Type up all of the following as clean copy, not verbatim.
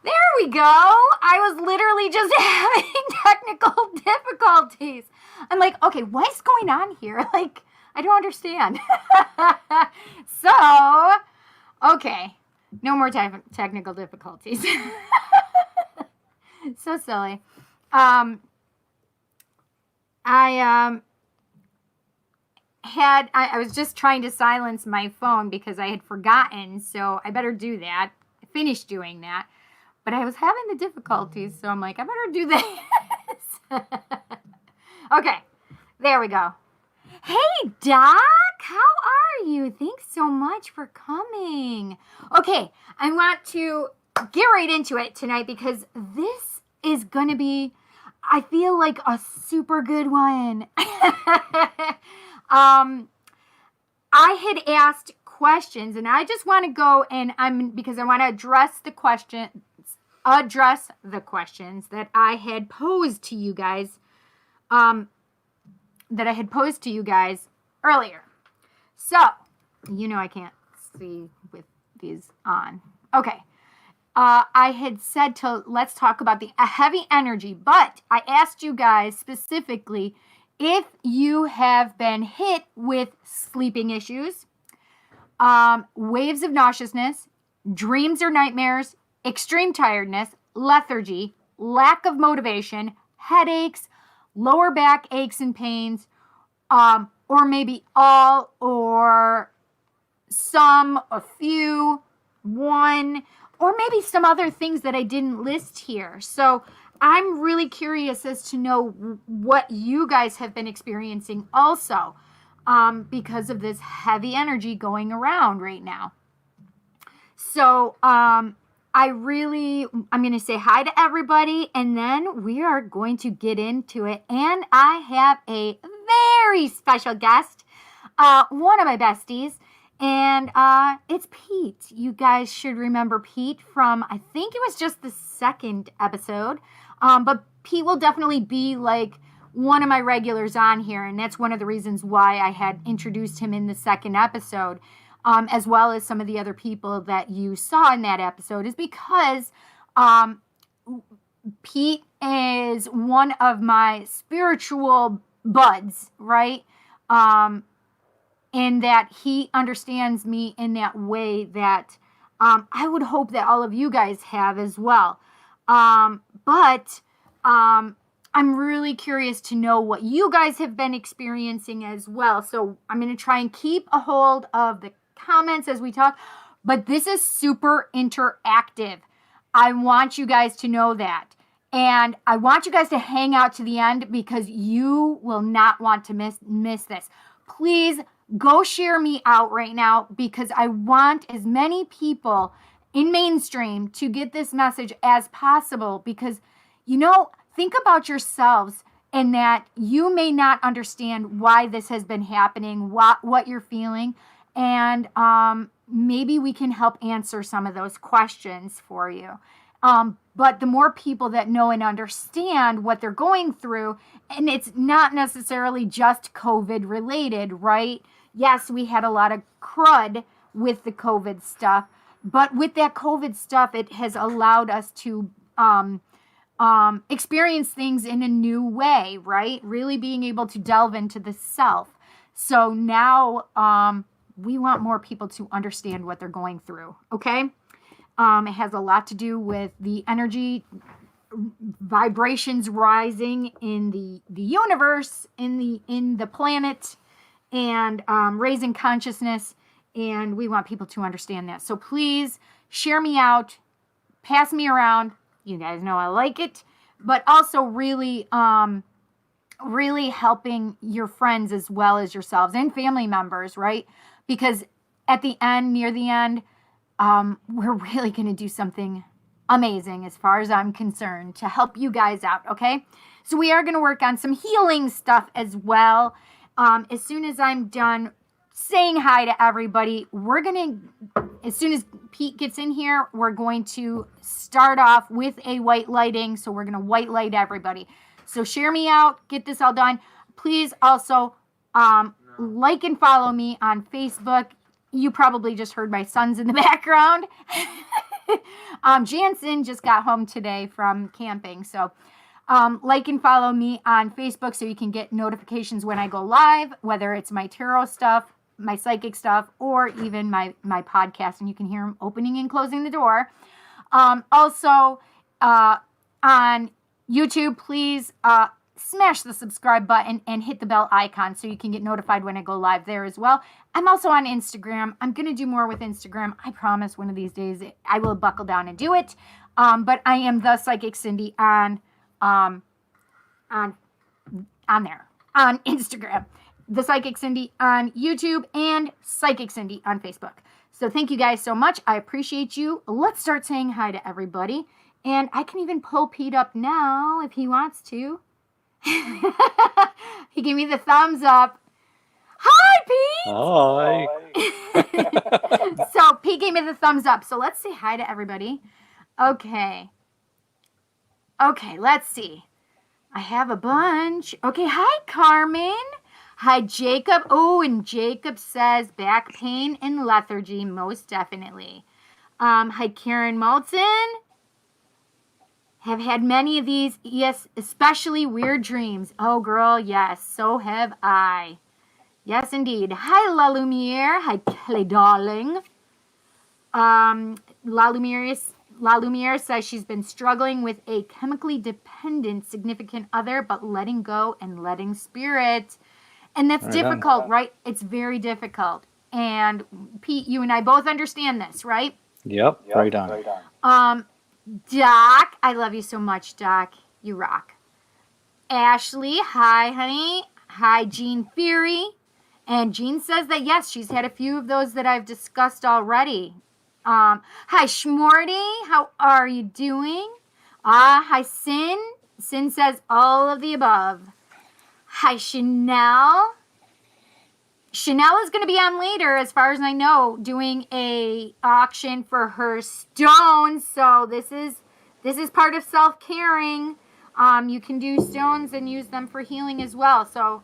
There we go. I was literally just having technical difficulties. I'm like, okay, what's going on here? Like, I don't understand. So, okay, no more technical difficulties. So silly. Um, I I was just trying to silence my phone because I had forgotten, so I better do that. I finished doing that. But I was having the difficulties, so I'm like, I better do this. Okay, there we go. Hey, Doc, how are you? Thanks so much for coming. Okay, I want to get right into it tonight because this is going to be, I feel like, a super good one. I had asked questions, and I just want to go and because I want to address the questions that I had posed to you guys, earlier. So, I can't see with these on. Okay. I had said let's talk about the heavy energy, but I asked you guys specifically if you have been hit with sleeping issues, waves of nauseousness, dreams or nightmares, extreme tiredness, lethargy, lack of motivation, headaches, lower back aches and pains, or maybe all, or some, a few, one, or maybe some other things that I didn't list here. So I'm really curious as to know what you guys have been experiencing also, because of this heavy energy going around right now. So I'm going to say hi to everybody, and then we are going to get into it. And I have a very special guest, one of my besties, and it's Pete. You guys should remember Pete from, I think it was just the second episode, but Pete will definitely be like one of my regulars on here, and that's one of the reasons why I had introduced him in the second episode, as well as some of the other people that you saw in that episode, is because Pete is one of my spiritual buds, right? In that he understands me in that way that I would hope that all of you guys have as well. But I'm really curious to know what you guys have been experiencing as well. So I'm going to try and keep a hold of the comments as we talk, but this is super interactive. I want you guys to know that. And I want you guys to hang out to the end because you will not want to miss this. Please go share me out right now because I want as many people in mainstream to get this message as possible because, think about yourselves and that you may not understand why this has been happening, what you're feeling, and maybe we can help answer some of those questions for you. But the more people that know and understand what they're going through, and it's not necessarily just COVID related, right? Yes, we had a lot of crud with the COVID stuff, but with that COVID stuff, it has allowed us to experience things in a new way, right? Really being able to delve into the self. So now we want more people to understand what they're going through, okay? It has a lot to do with the energy vibrations rising in the universe, in the planet, and raising consciousness. And we want people to understand that. So please share me out, pass me around. You guys know I like it, but also really helping your friends as well as yourselves and family members, right? Because at the end, near the end, we're really going to do something amazing as far as I'm concerned to help you guys out, okay? So we are going to work on some healing stuff as well. As soon as I'm done saying hi to everybody, as soon as Pete gets in here, we're going to start off with a white lighting. So we're going to white light everybody. So share me out, get this all done. Please also like and follow me on Facebook. You probably just heard my sons in the background. Jansen just got home today from camping. So like and follow me on Facebook so you can get notifications when I go live, whether it's my tarot stuff, my psychic stuff, or even my podcast, and you can hear them opening and closing the door. Also, on YouTube, please smash the subscribe button and hit the bell icon so you can get notified when I go live there as well. I'm also on Instagram. I'm going to do more with Instagram. I promise one of these days I will buckle down and do it. But I am the Psychic Cindy on there, on Instagram, the Psychic Cindy on YouTube, and Psychic Cindy on Facebook. So thank you guys so much. I appreciate you. Let's start saying hi to everybody. And I can even pull Pete up now if he wants to. He gave me the thumbs up. Hi, Pete! Hi. So Pete gave me the thumbs up. So let's say hi to everybody. Okay, let's see. I have a bunch. Okay, hi, Carmen. Hi, Jacob. Oh, and Jacob says back pain and lethargy, most definitely. Hi, Karen Malton. Have had many of these, yes, especially weird dreams. Oh, girl, yes, so have I. Yes, indeed. Hi, La Lumiere. Hi, Kelly Darling. La Lumiere says she's been struggling with a chemically dependent significant other, but letting go and letting spirit. And that's difficult, right? It's very difficult. And Pete, you and I both understand this, right? Yep, right on. Doc, I love you so much, Doc. You rock. Ashley, hi, honey. Hi, Jean Fury. And Jean says that, yes, she's had a few of those that I've discussed already. Hi, Schmorty. How are you doing? Hi, Sin. Sin says all of the above. Hi, Chanel. Chanel is going to be on later, as far as I know, doing a auction for her stones. So this is part of self-caring. You can do stones and use them for healing as well. So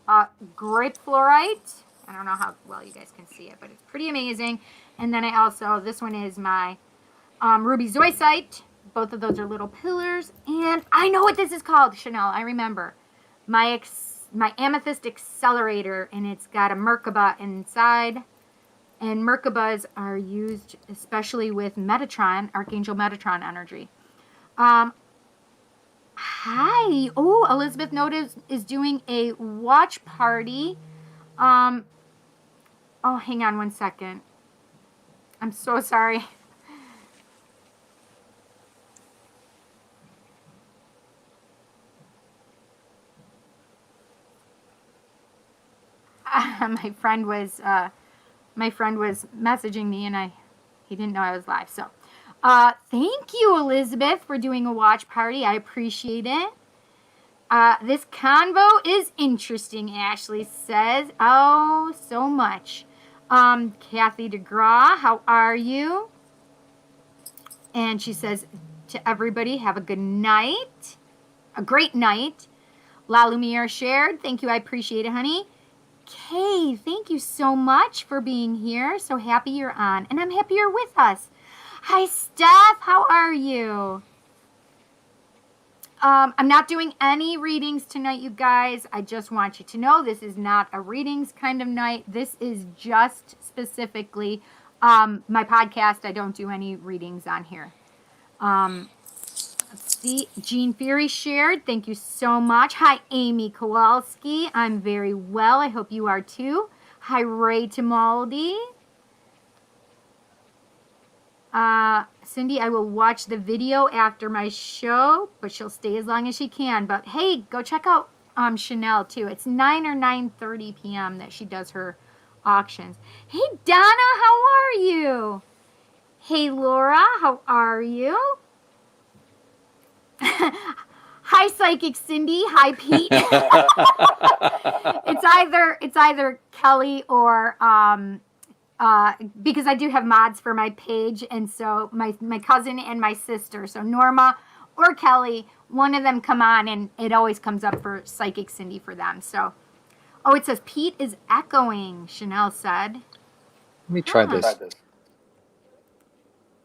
grape fluorite. I don't know how well you guys can see it, but it's pretty amazing. And then I also, this one is my ruby zoisite. Both of those are little pillars. And I know what this is called, Chanel. I remember. My amethyst accelerator, and it's got a Merkaba inside. And Merkabas are used especially with Metatron, Archangel Metatron energy. Hi. Oh, Elizabeth Notice is doing a watch party. Oh, hang on one second. I'm so sorry. My friend was messaging me, and he didn't know I was live. So, thank you, Elizabeth, for doing a watch party. I appreciate it. This convo is interesting, Ashley says. Oh, so much. Kathy DeGraw, how are you? And she says to everybody, have a good night. A great night. La Lumiere shared. Thank you. I appreciate it, honey. Kay, thank you so much for being here. So happy you're on. And I'm happy you're with us. Hi, Steph. How are you? I'm not doing any readings tonight, you guys. I just want you to know this is not a readings kind of night. This is just specifically my podcast. I don't do any readings on here. Let's see. Jean Fury shared. Thank you so much. Hi, Amy Kowalski. I'm very well. I hope you are too. Hi, Ray Timaldi. Cindy, I will watch the video after my show, but she'll stay as long as she can. But hey, go check out Chanel too. It's 9 or 9:30 p.m. that she does her auctions. Hey, Donna, how are you? Hey, Laura, how are you? Hi, Psychic Cindy. Hi, Pete. It's either Kelly or because I do have mods for my page, and so my cousin and my sister, so Norma or Kelly, one of them come on, and it always comes up for Psychic Cindy for them. So, oh, it says Pete is echoing, Chanel said. Let me try this.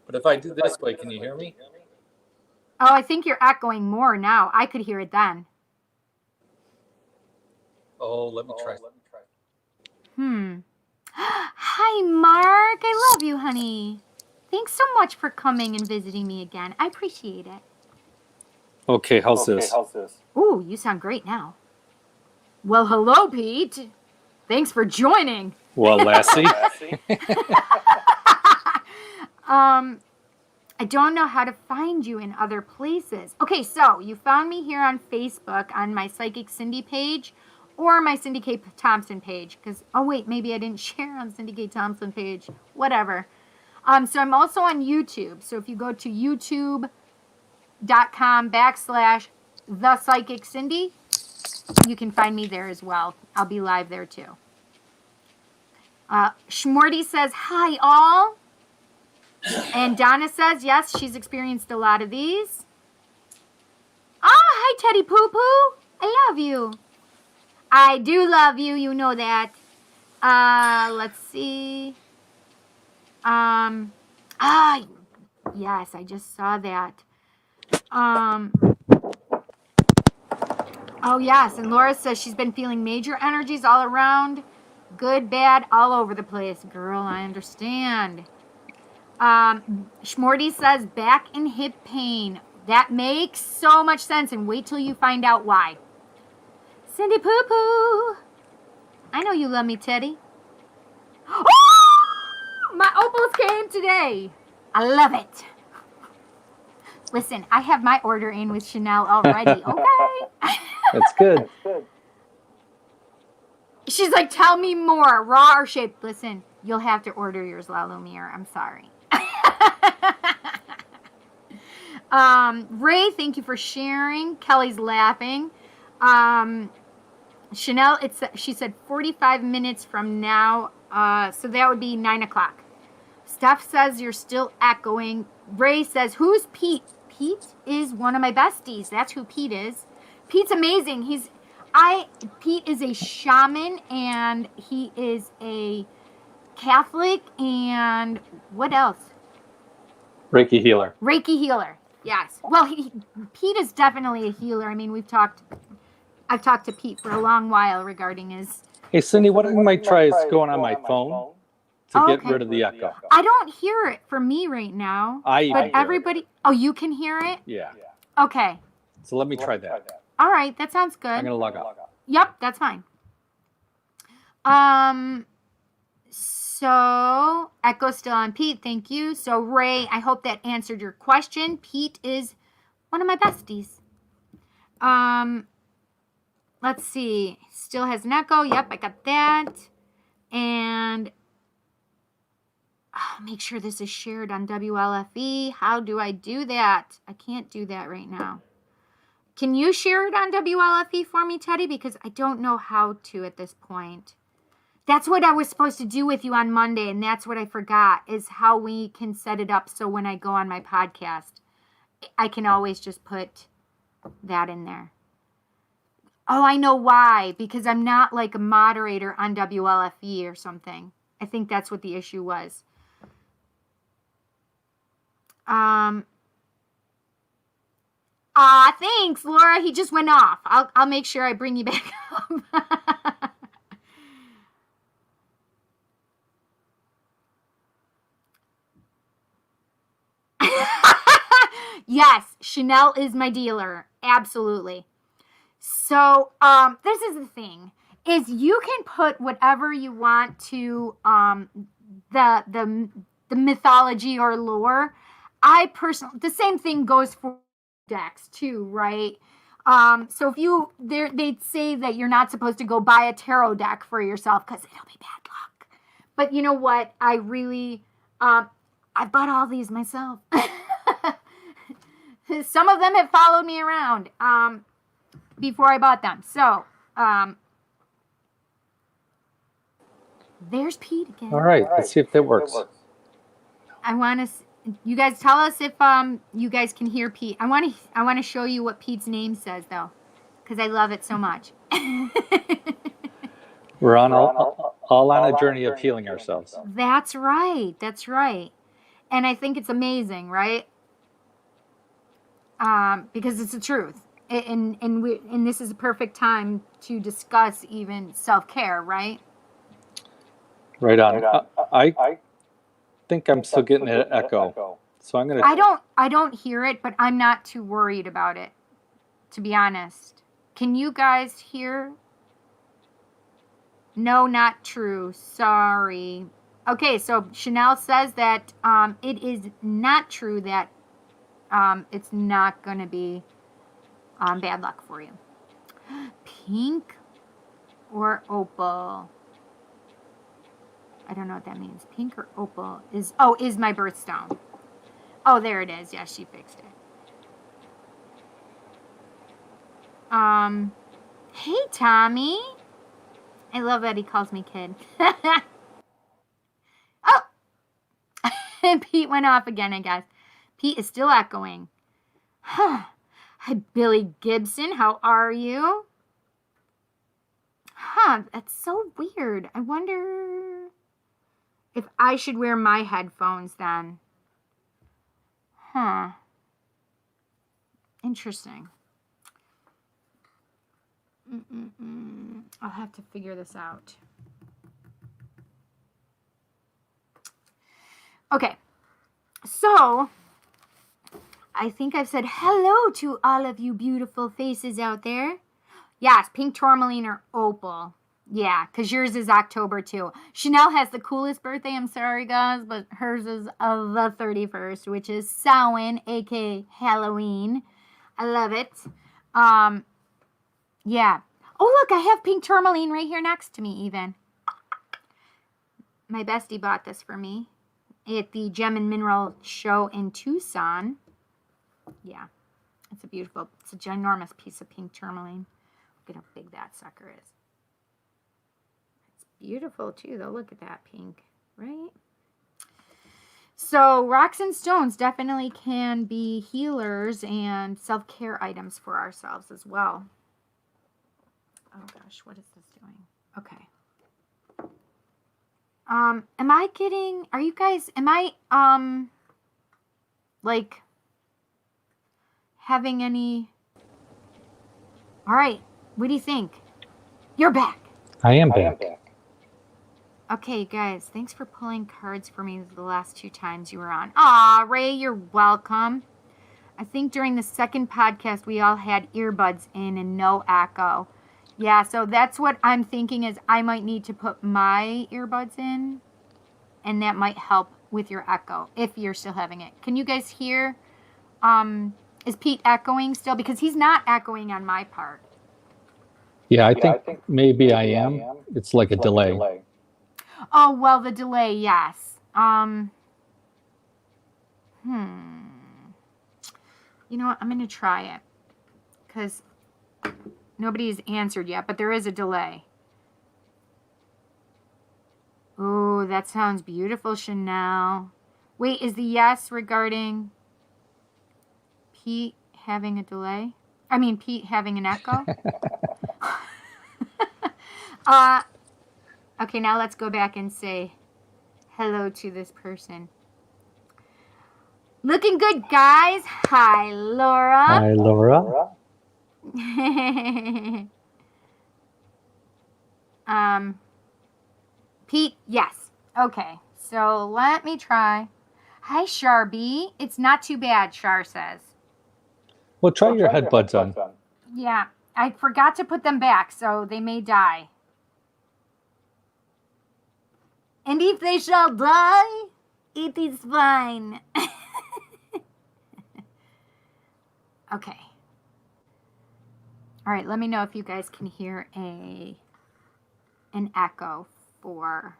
But if I do this way, can you hear me? Oh, I think you're echoing more now. I could hear it then. Oh, let me try. Hi, Mark. I love you, honey. Thanks so much for coming and visiting me again. I appreciate it. Okay, how's this? Ooh, you sound great now. Well, hello, Pete. Thanks for joining. Well, Lassie. I don't know how to find you in other places. Okay, so you found me here on Facebook on my Psychic Cindy page or my Cindy K. Thompson page. Because, oh wait, maybe I didn't share on Cindy K. Thompson page. Whatever. So I'm also on YouTube. So if you go to youtube.com/The Psychic Cindy, you can find me there as well. I'll be live there too. Shmorty says, hi all. And Donna says, yes, she's experienced a lot of these. Hi, Teddy Poo Poo. I love you. I do love you. You know that. Let's see. Yes, I just saw that. Oh, yes. And Laura says she's been feeling major energies all around. Good, bad, all over the place. Girl, I understand. Shmorty says back and hip pain. That makes so much sense, and wait till you find out why. Cindy Poo Poo. I know you love me, Teddy. Oh! My opals came today. I love it. Listen, I have my order in with Chanel already, okay? That's good. She's like, tell me more, raw or shaped. Listen, you'll have to order yours, La Lumiere. I'm sorry. Ray, thank you for sharing. Kelly's laughing. Chanel, she said 45 minutes from now, so that would be 9 o'clock. Steph says you're still echoing. Ray says, who's Pete? Pete is one of my besties. That's who Pete is. Pete's amazing. Pete is a shaman, and he is a Catholic, and what else? Reiki healer. Reiki healer. Yes. Well, Pete is definitely a healer. I mean, I've talked to Pete for a long while regarding his... Hey, Cindy, what I might try is going on my phone to get rid of the echo. I don't hear it for me right now. But everybody... Oh, you can hear it? Yeah. Okay. So let me try that. All right, that sounds good. I'm going to log out. Yep, that's fine. So, echo still on Pete. Thank you. So, Ray, I hope that answered your question. Pete is one of my besties. Let's see. Still has an echo. Yep, I got that. And make sure this is shared on WLFE. How do I do that? I can't do that right now. Can you share it on WLFE for me, Teddy? Because I don't know how to at this point. That's what I was supposed to do with you on Monday, and that's what I forgot, is how we can set it up so when I go on my podcast, I can always just put that in there. Oh, I know why. Because I'm not like a moderator on WLFE or something. I think that's what the issue was. Thanks, Laura. He just went off. I'll make sure I bring you back up. Yes, Chanel is my dealer. Absolutely. So, this is the thing, is you can put whatever you want to the mythology or lore. I personally, the same thing goes for decks too, right? So if they'd say that you're not supposed to go buy a tarot deck for yourself because it'll be bad luck. But you know what? I really, I bought all these myself. Some of them have followed me around before I bought them. So, there's Pete again. All right, let's see if that works. I want to. You guys tell us if you guys can hear Pete. I want to show you what Pete's name says though, because I love it so much. We're on all on a journey of healing ourselves. That's right. That's right. And I think it's amazing, right? Because it's the truth. And this is a perfect time to discuss even self-care, right? Right on. I think I'm still getting an echo. So I'm going to... I don't hear it, but I'm not too worried about it, to be honest. Can you guys hear? No, not true. Sorry. Okay, so Chanel says that it is not true that it's not going to be bad luck for you. Pink or opal? I don't know what that means. Pink or opal is my birthstone. Oh, there it is. Yeah, she fixed it. Hey, Tommy. I love that he calls me kid. Oh! Pete went off again, I guess. Pete is still echoing. Hi, Billy Gibson. How are you? That's so weird. I wonder if I should wear my headphones then. Interesting. I'll have to figure this out. Okay. So, I think I've said hello to all of you beautiful faces out there. Yes, pink tourmaline or opal. Yeah, because yours is October too. Chanel has the coolest birthday. I'm sorry, guys, but hers is the 31st, which is Samhain, aka Halloween. I love it. Yeah. Oh, look, I have pink tourmaline right here next to me, even. My bestie bought this for me at the Gem and Mineral show in Tucson. Yeah, it's a ginormous piece of pink tourmaline. Look at how big that sucker is. It's beautiful, too, though. Look at that pink, right? So rocks and stones definitely can be healers and self-care items for ourselves as well. Oh, gosh, what is this doing? Okay. Like, having any... All right, what do you think? You're back. I am back. Okay, guys, thanks for pulling cards for me the last 2 times you were on. Aw, Ray, you're welcome. I think during the second podcast, we all had earbuds in and no echo. Yeah, so that's what I'm thinking is I might need to put my earbuds in, and that might help with your echo, if you're still having it. Can you guys hear? Is Pete echoing still? Because he's not echoing on my part. Yeah, I think maybe I am. It's like a delay. Oh, well, the delay, yes. You know what? I'm going to try it. Because nobody's answered yet, but there is a delay. Oh, that sounds beautiful, Chanel. Wait, is the yes regarding Pete having a delay? I mean, Pete having an echo? Okay, now let's go back and say hello to this person. Looking good, guys. Hi, Laura. Hi, Laura. Pete, yes. Okay, so let me try. Hi, Sharby. It's not too bad, Shar says. Well, try your headbuds on. Yeah, I forgot to put them back, so they may die. And if they shall die, it is fine. Okay. All right, let me know if you guys can hear an echo for...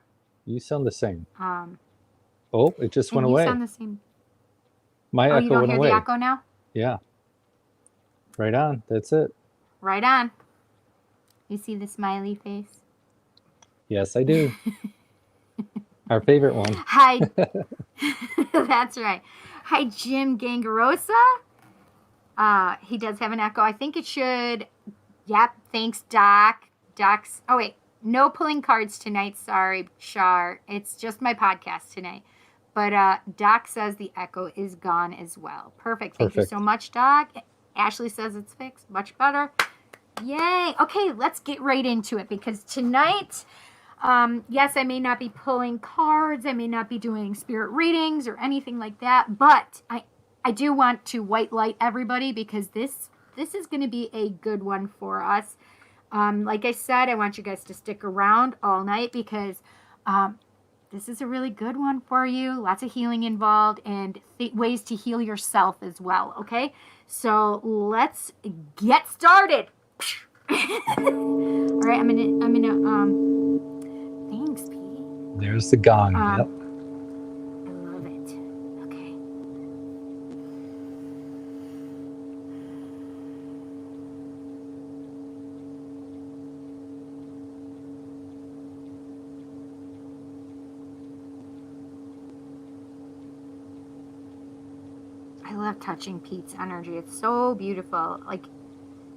You sound the same. Oh, it just went away. You sound the same. My echo went away. You don't hear the echo now? Yeah. Right on. That's it. Right on. You see the smiley face? Yes, I do. Our favorite one. Hi. That's right. Hi, Jim Gangarosa. He does have an echo. I think it should. Yep. Thanks, Doc. Doc's. Oh, wait. No pulling cards tonight. Sorry, Char. It's just my podcast tonight. But Doc says the echo is gone as well. Perfect. Thank you Perfect. so much, Doc. Ashley says it's fixed. Much better. Yay. Okay, let's get right into it because tonight, yes, I may not be pulling cards. I may not be doing spirit readings or anything like that, but I do want to white light everybody because this is going to be a good one for us. Like I said, I want you guys to stick around all night because this is a really good one for you. Lots of healing involved and ways to heal yourself as well. Okay, so let's get started. All right, I'm gonna thanks, P. There's the gong. Yep. I love it. Okay. I love touching Pete's energy. It's so beautiful. Like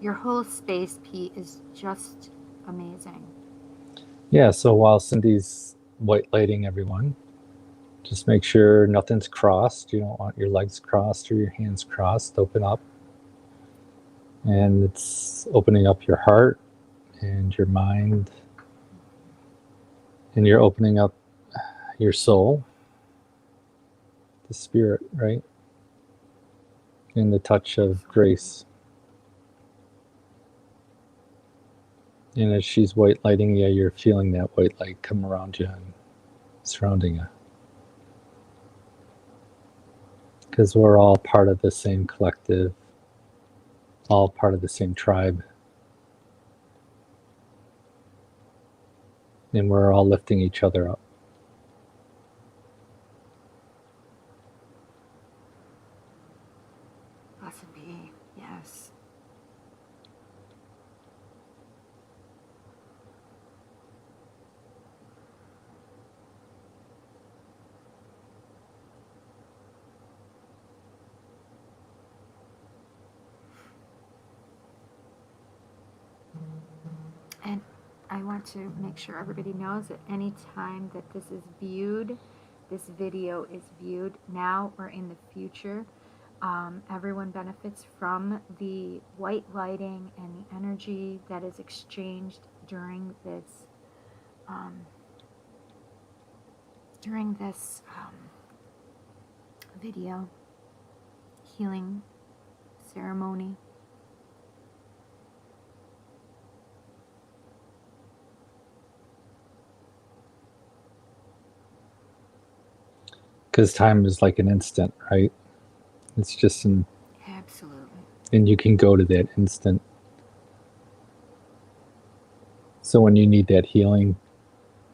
your whole space, Pete, is just amazing. Yeah, so while Cindy's white lighting everyone, just make sure nothing's crossed. You don't want your legs crossed or your hands crossed. Open up. And it's opening up your heart and your mind. And you're opening up your soul, the spirit, right? And the touch of grace. And as she's white lighting you, you're feeling that white light come around you and surrounding you. Because we're all part of the same collective, all part of the same tribe. And we're all lifting each other up. Blessed be. Yes. And I want to make sure everybody knows that any time that this is viewed, this video is viewed now or in the future, everyone benefits from the white lighting and the energy that is exchanged during this video healing ceremony. Because time is like an instant, right? It's just an... Absolutely. And you can go to that instant. So when you need that healing,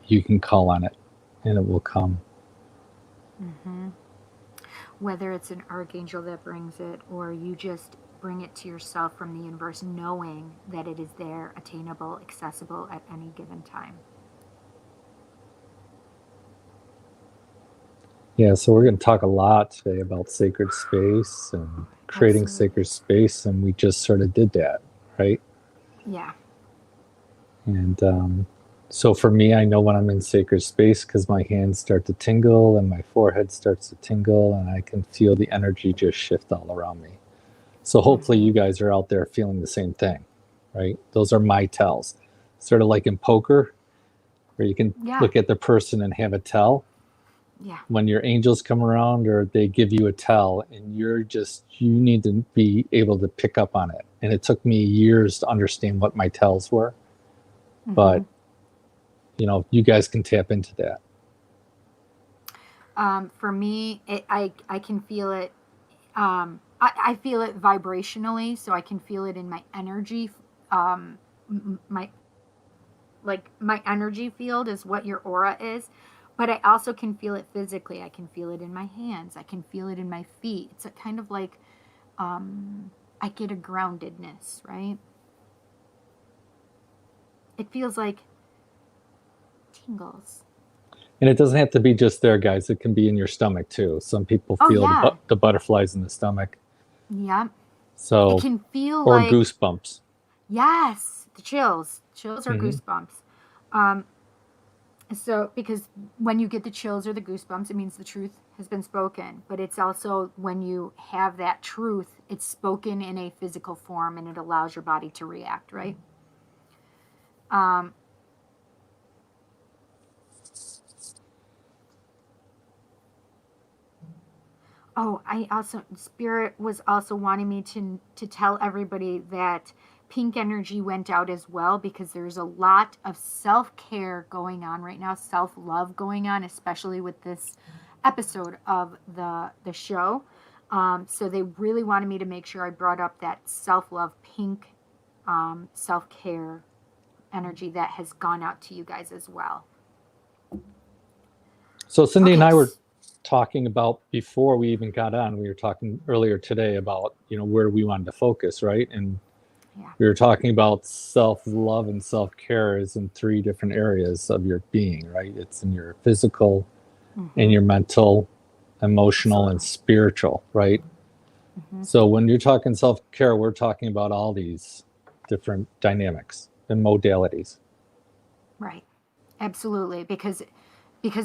you can call on it and it will come. Mm-hmm. Whether it's an archangel that brings it or you just bring it to yourself from the universe, knowing that it is there, attainable, accessible at any given time. Yeah, so we're going to talk a lot today about sacred space and creating sacred space, and we just sort of did that, right? Yeah. And so for me, I know when I'm in sacred space because my hands start to tingle and my forehead starts to tingle, and I can feel the energy just shift all around me. So hopefully you guys are out there feeling the same thing, right? Those are my tells. Sort of like in poker, where you can look at the person and have a tell. Yeah. When your angels come around or they give you a tell and you need to be able to pick up on it. And it took me years to understand what my tells were. Mm-hmm. But, you guys can tap into that. For me, I can feel it. I feel it vibrationally, so I can feel it in my energy. My energy field is what your aura is. But I also can feel it physically. I can feel it in my hands. I can feel it in my feet. It's a kind of like, I get a groundedness, right? It feels like tingles. And it doesn't have to be just there, guys. It can be in your stomach too. Some people feel the butterflies in the stomach. Yeah. So it can feel or like goosebumps. Yes, the chills. Chills or goosebumps. So, because when you get the chills or the goosebumps, it means the truth has been spoken. But it's also when you have that truth, it's spoken in a physical form and it allows your body to react, right? Um, oh, I also, Spirit was also wanting me to tell everybody that pink energy went out as well because there's a lot of self-care going on right now, self-love going on, especially with this episode of the show. So they really wanted me to make sure I brought up that self-love pink self-care energy that has gone out to you guys as well. So Cindy and Okay. I were talking about, before we even got on, we were talking earlier today about, where we wanted to focus, right? And Yeah. we were talking about self-love and self-care is in 3 different areas of your being, right? It's in your physical, in your mental, emotional, and spiritual, right? So when you're talking self-care, we're talking about all these different dynamics and modalities. Right. Absolutely. Because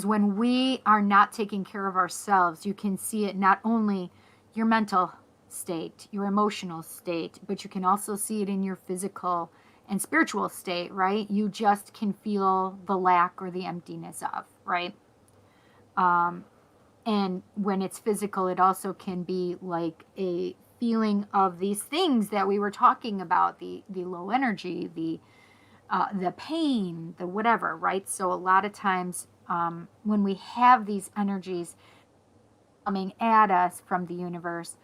when we are not taking care of ourselves, you can see it not only your mental state, your emotional state, but you can also see it in your physical and spiritual state, right? You just can feel the lack or the emptiness of, right? And when it's physical, it also can be like a feeling of these things that we were talking about, the low energy, the pain, the whatever, right? So a lot of times when we have these energies coming at us from the universe,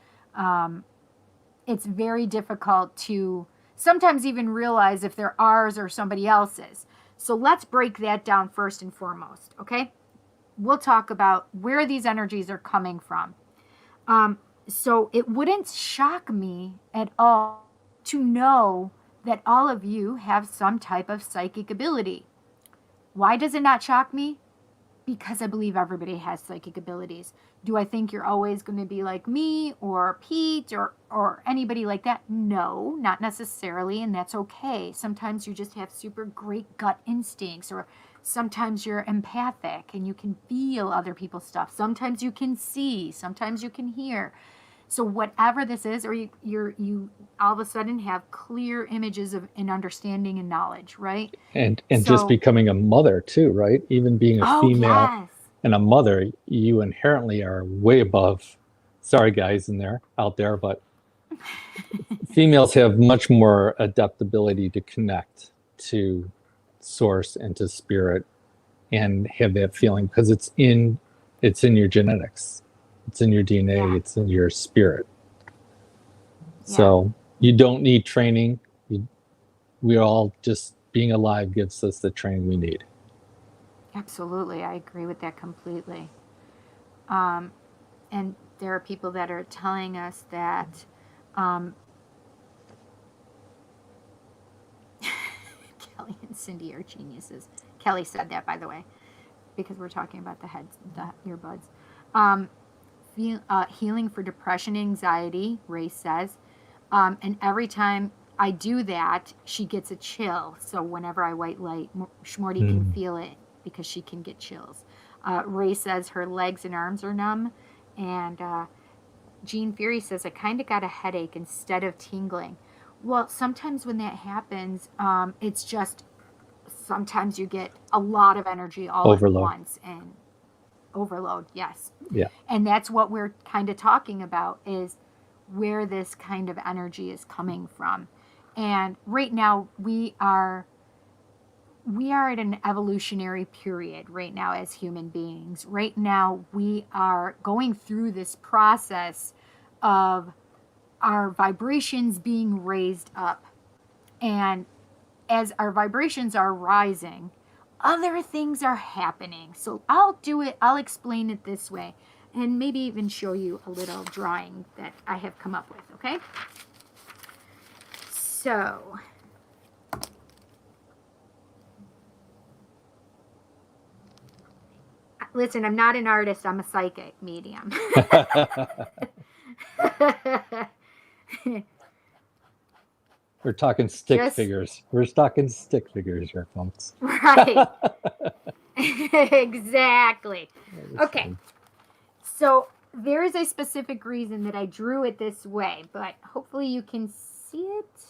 it's very difficult to sometimes even realize if they're ours or somebody else's. So let's break that down first and foremost, okay? We'll talk about where these energies are coming from. So it wouldn't shock me at all to know that all of you have some type of psychic ability. Why does it not shock me? Because I believe everybody has psychic abilities. Do I think you're always going to be like me or Pete or anybody like that? No, not necessarily, and that's okay. Sometimes you just have super great gut instincts, or sometimes you're empathic and you can feel other people's stuff. Sometimes you can see, sometimes you can hear. So whatever this is, or you all of a sudden have clear images of an understanding and knowledge, right? And just becoming a mother too, right? Even being a female yes. and a mother, you inherently are way above. Sorry, guys out there, but females have much more adaptability to connect to source and to spirit and have that feeling because it's in your genetics, it's in your DNA, it's in your spirit. So you don't need training. We all just being alive gives us the training we need. Absolutely, I agree with that completely. And there are people that are telling us that Kelly and Cindy are geniuses. Kelly said that, by the way, because we're talking about the earbuds. Healing for depression, anxiety, Ray says. And every time I do that, she gets a chill. So whenever I white light, Shmorty can feel it because she can get chills. Ray says her legs and arms are numb. And Jean Fury says, I kind of got a headache instead of tingling. Well, sometimes when that happens, it's just sometimes you get a lot of energy all at once. And overload, yes. Yeah. And that's what we're kind of talking about, is where this kind of energy is coming from. And right now we are at an evolutionary period right now as human beings. Right now we are going through this process of our vibrations being raised up. And as our vibrations are rising, other things are happening. So I'll explain it this way, and maybe even show you a little drawing that I have come up with, okay? So, listen, I'm not an artist, I'm a psychic medium. We're talking stick figures. We're talking stick figures here, folks. Right. Exactly. It's Okay. fine. So there is a specific reason that I drew it this way, but hopefully you can see it.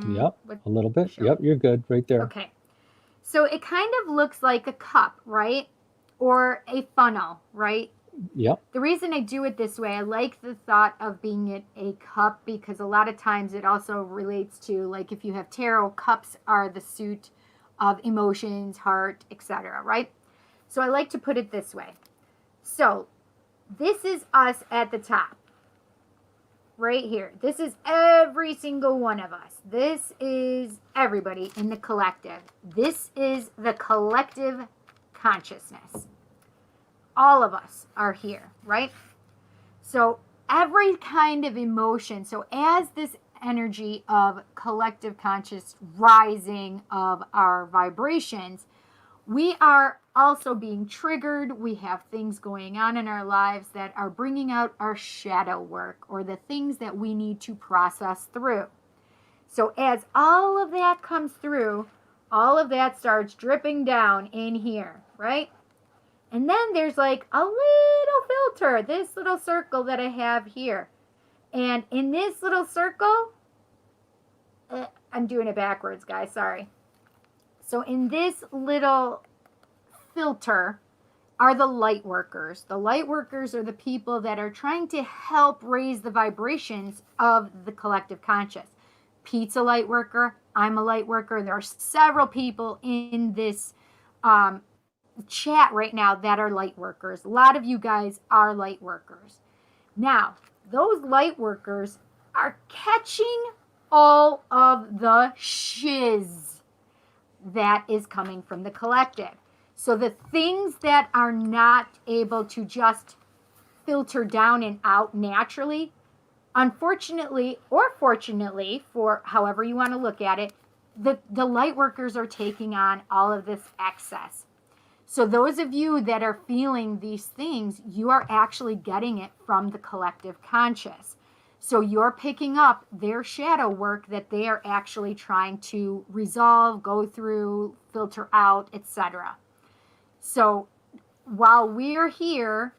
Yep, What a little bit. show Yep, it? you're good right there. Okay. So it kind of looks like a cup, right? Or a funnel, right? Yep. The reason I do it this way, I like the thought of being a cup because a lot of times it also relates to, like, if you have tarot, cups are the suit of emotions, heart, etc., right? So I like to put it this way. So this is us at the top, right here. This is every single one of us. This is everybody in the collective. This is the collective consciousness. All of us are here, right? So every kind of emotion, so as this energy of collective conscious rising of our vibrations, we are also being triggered. We have things going on in our lives that are bringing out our shadow work or the things that we need to process through. So as all of that comes through, all of that starts dripping down in here, right? And then there's like a little filter, this little circle that I have here. And in this little circle, I'm doing it backwards, guys, sorry. So in this little filter are the light workers. The light workers are the people that are trying to help raise the vibrations of the collective conscious. Pete's a light worker. I'm a light worker. There are several people in this chat right now that are light workers. A lot of you guys are light workers. Now, those light workers are catching all of the shiz that is coming from the collective. So the things that are not able to just filter down and out naturally, unfortunately or fortunately, for however you want to look at it, the light workers are taking on all of this excess. So those of you that are feeling these things, you are actually getting it from the collective conscious. So you're picking up their shadow work that they are actually trying to resolve, go through, filter out, etc. So while we're here,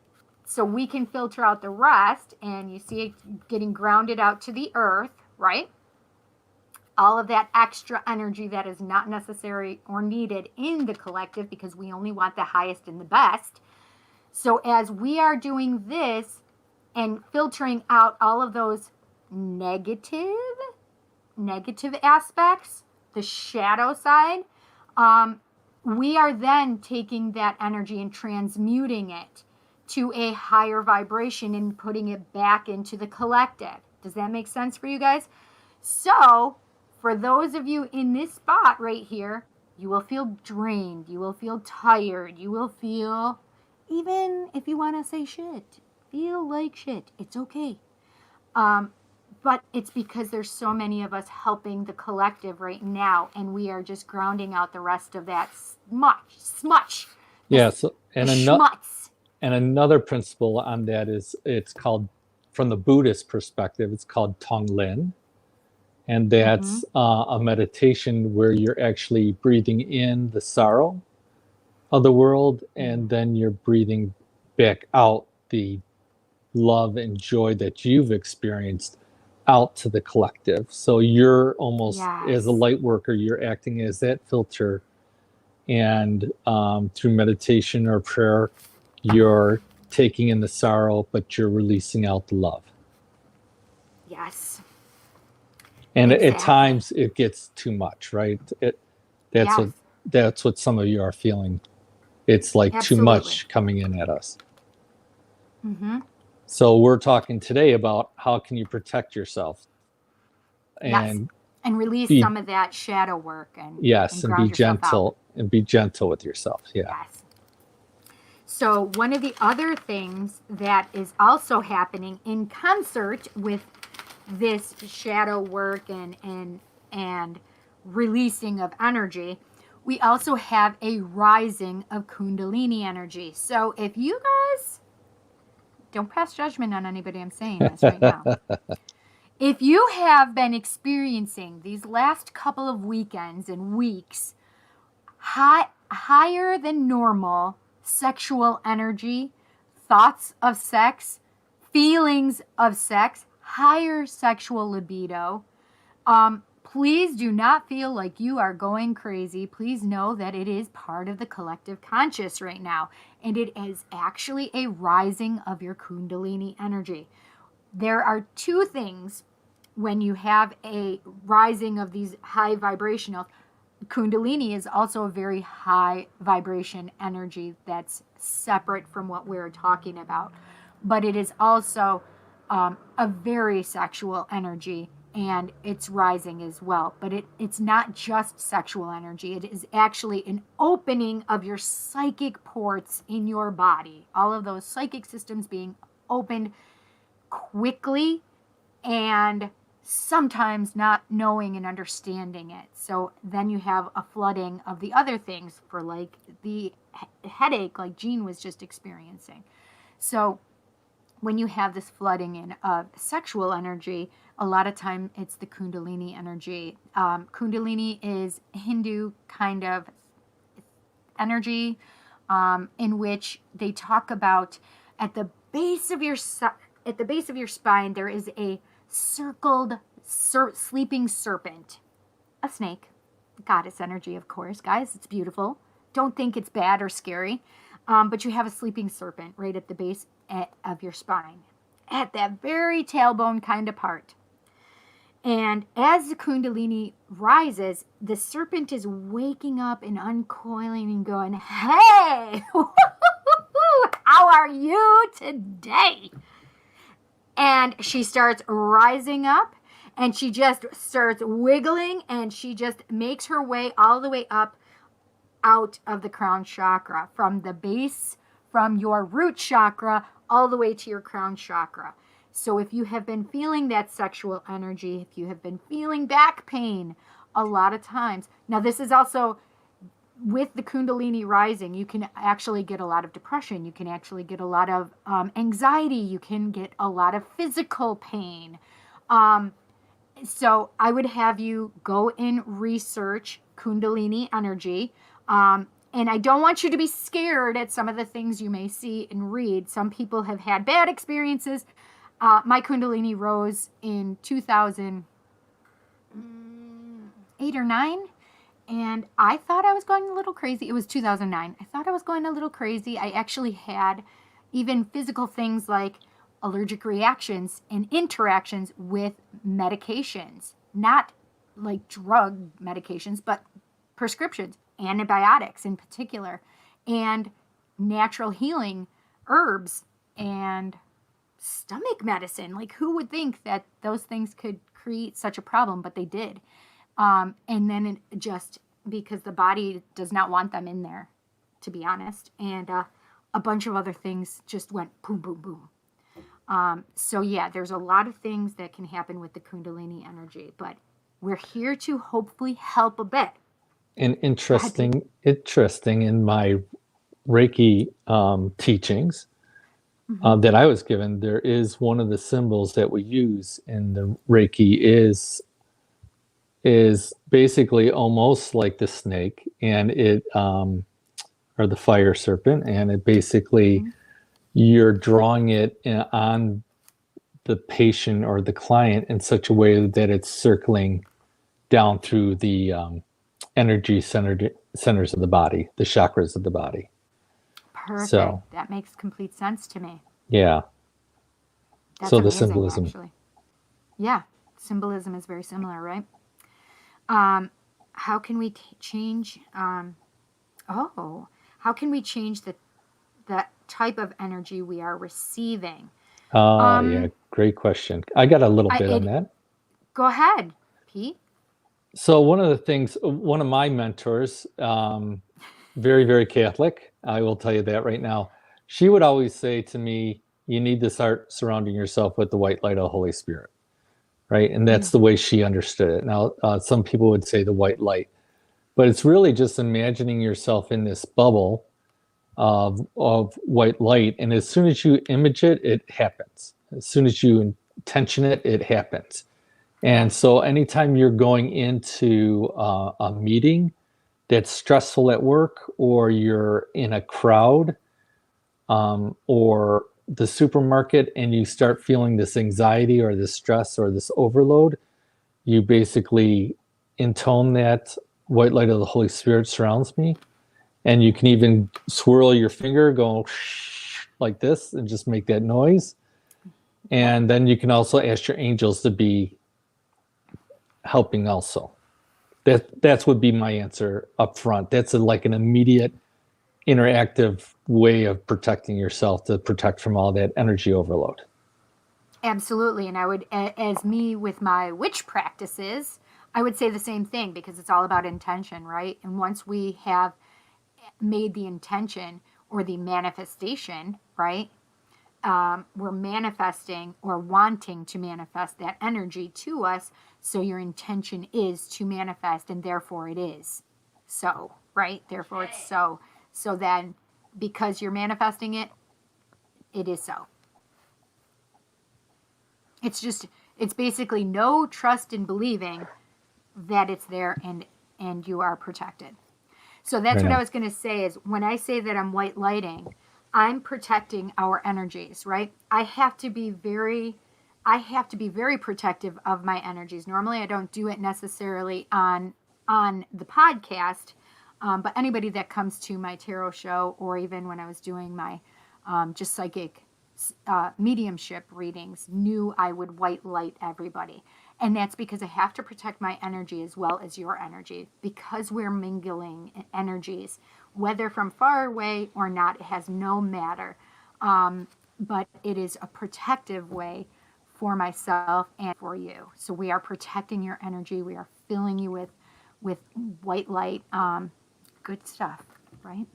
so we can filter out the rest, and you see it getting grounded out to the earth, right? All of that extra energy that is not necessary or needed in the collective because we only want the highest and the best. So as we are doing this and filtering out all of those negative aspects, the shadow side, we are then taking that energy and transmuting it to a higher vibration and putting it back into the collective. Does that make sense for you guys? So for those of you in this spot right here, you will feel drained, you will feel tired, you will feel, even if you want to say shit, feel like shit. It's okay. But it's because there's so many of us helping the collective right now, and we are just grounding out the rest of that smutch. Yeah. So Schmutz. and another principle on that is it's called, from the Buddhist perspective, it's called Tonglen. And that's a meditation where you're actually breathing in the sorrow of the world, and then you're breathing back out the love and joy that you've experienced out to the collective. So you're almost, as a light worker, you're acting as that filter, and through meditation or prayer, you're taking in the sorrow, but you're releasing out the love. Yes. And at times it gets too much, right? That's what some of you are feeling. It's like too much coming in at us. So we're talking today about how can you protect yourself and release some of that shadow work and and be gentle and be gentle with yourself. Yes. So one of the other things that is also happening in concert with this shadow work and releasing of energy, we also have a rising of Kundalini energy. So if you guys, don't pass judgment on anybody, I'm saying this right now. If you have been experiencing these last couple of weekends and weeks hot higher than normal sexual energy, thoughts of sex, feelings of sex, higher sexual libido. Please do not feel like you are going crazy. Please know that it is part of the collective conscious right now, and it is actually a rising of your Kundalini energy. There are two things when you have a rising of these high vibrational. Kundalini is also a very high vibration energy that's separate from what we're talking about, but it is also a very sexual energy, and it's rising as well. But it's not just sexual energy. It is actually an opening of your psychic ports in your body. All of those psychic systems being opened quickly and sometimes not knowing and understanding it. So then you have a flooding of the other things for like the headache like Jean was just experiencing. So when you have this flooding in of sexual energy, a lot of time it's the Kundalini energy. Kundalini is Hindu kind of energy in which they talk about at the base of your spine there is a circled sleeping serpent, a snake, goddess energy, of course, guys. It's beautiful. Don't think it's bad or scary, but you have a sleeping serpent right at the base of your spine, at that very tailbone kind of part. And as the Kundalini rises, the serpent is waking up and uncoiling and going, hey, how are you today? And she starts rising up, and she just starts wiggling, and she just makes her way all the way up out of the crown chakra, from the base, from your root chakra, all the way to your crown chakra. So if you have been feeling that sexual energy, if you have been feeling back pain a lot of times, now this is also with the Kundalini rising, you can actually get a lot of depression. You can actually get a lot of anxiety. You can get a lot of physical pain. So I would have you go and research Kundalini energy. And I don't want you to be scared at some of the things you may see and read. Some people have had bad experiences. My Kundalini rose in 2008 or 9. And I thought I was going a little crazy. It was 2009. I thought I was going a little crazy. I actually had even physical things like allergic reactions and interactions with medications. Not like drug medications, but prescriptions, antibiotics in particular, and natural healing herbs and stomach medicine. Like, who would think that those things could create such a problem? But they did. And then just because the body does not want them in there, to be honest. And a bunch of other things just went boom, boom, boom. So yeah, there's a lot of things that can happen with the Kundalini energy, but we're here to hopefully help a bit. And interesting in my Reiki teachings that I was given, there is one of the symbols that we use in the Reiki is basically almost like the snake, and it or the fire serpent, and it basically you're drawing it on the patient or the client in such a way that it's circling down through the energy centers of the body, the chakras of the body. Perfect. So, that makes complete sense to me. Yeah. That's so amazing, the symbolism. Actually. Yeah, symbolism is very similar, right? How can we change? How can we change the type of energy we are receiving? Yeah, great question. I got a little bit on that. Go ahead, Pete. So one of the things, one of my mentors, very, very Catholic, I will tell you that right now, she would always say to me, you need to start surrounding yourself with the white light of the Holy Spirit, right? And that's the way she understood it. Now, some people would say the white light, but it's really just imagining yourself in this bubble of white light. And as soon as you image it, it happens. As soon as you intention it, it happens. And so anytime you're going into a meeting, that's stressful at work, or you're in a crowd, or the supermarket, and you start feeling this anxiety or this stress or this overload, you basically intone that white light of the Holy Spirit surrounds me. And you can even swirl your finger, go like this, and just make that noise. And then you can also ask your angels to be helping also. That's would be my answer up front. That's like an immediate interactive way of protecting yourself, to protect from all that energy overload. Absolutely. And I would, as me with my witch practices, I would say the same thing, because it's all about intention, right? And once we have made the intention or the manifestation, right? We're manifesting or wanting to manifest that energy to us. So your intention is to manifest, and therefore it is so, right? Therefore it's so. So then, because you're manifesting it, it is so. It's basically no trust in believing that it's there and you are protected. So that's what I was going to say, is when I say that I'm white lighting, I'm protecting our energies, right? I have to be very protective of my energies. Normally I don't do it necessarily on the podcast, but anybody that comes to my tarot show, or even when I was doing my just psychic mediumship readings, knew I would white light everybody. And that's because I have to protect my energy as well as your energy, because we're mingling energies, whether from far away or not, it has no matter. But it is a protective way for myself and for you. So we are protecting your energy. We are filling you with white light. Good stuff, right?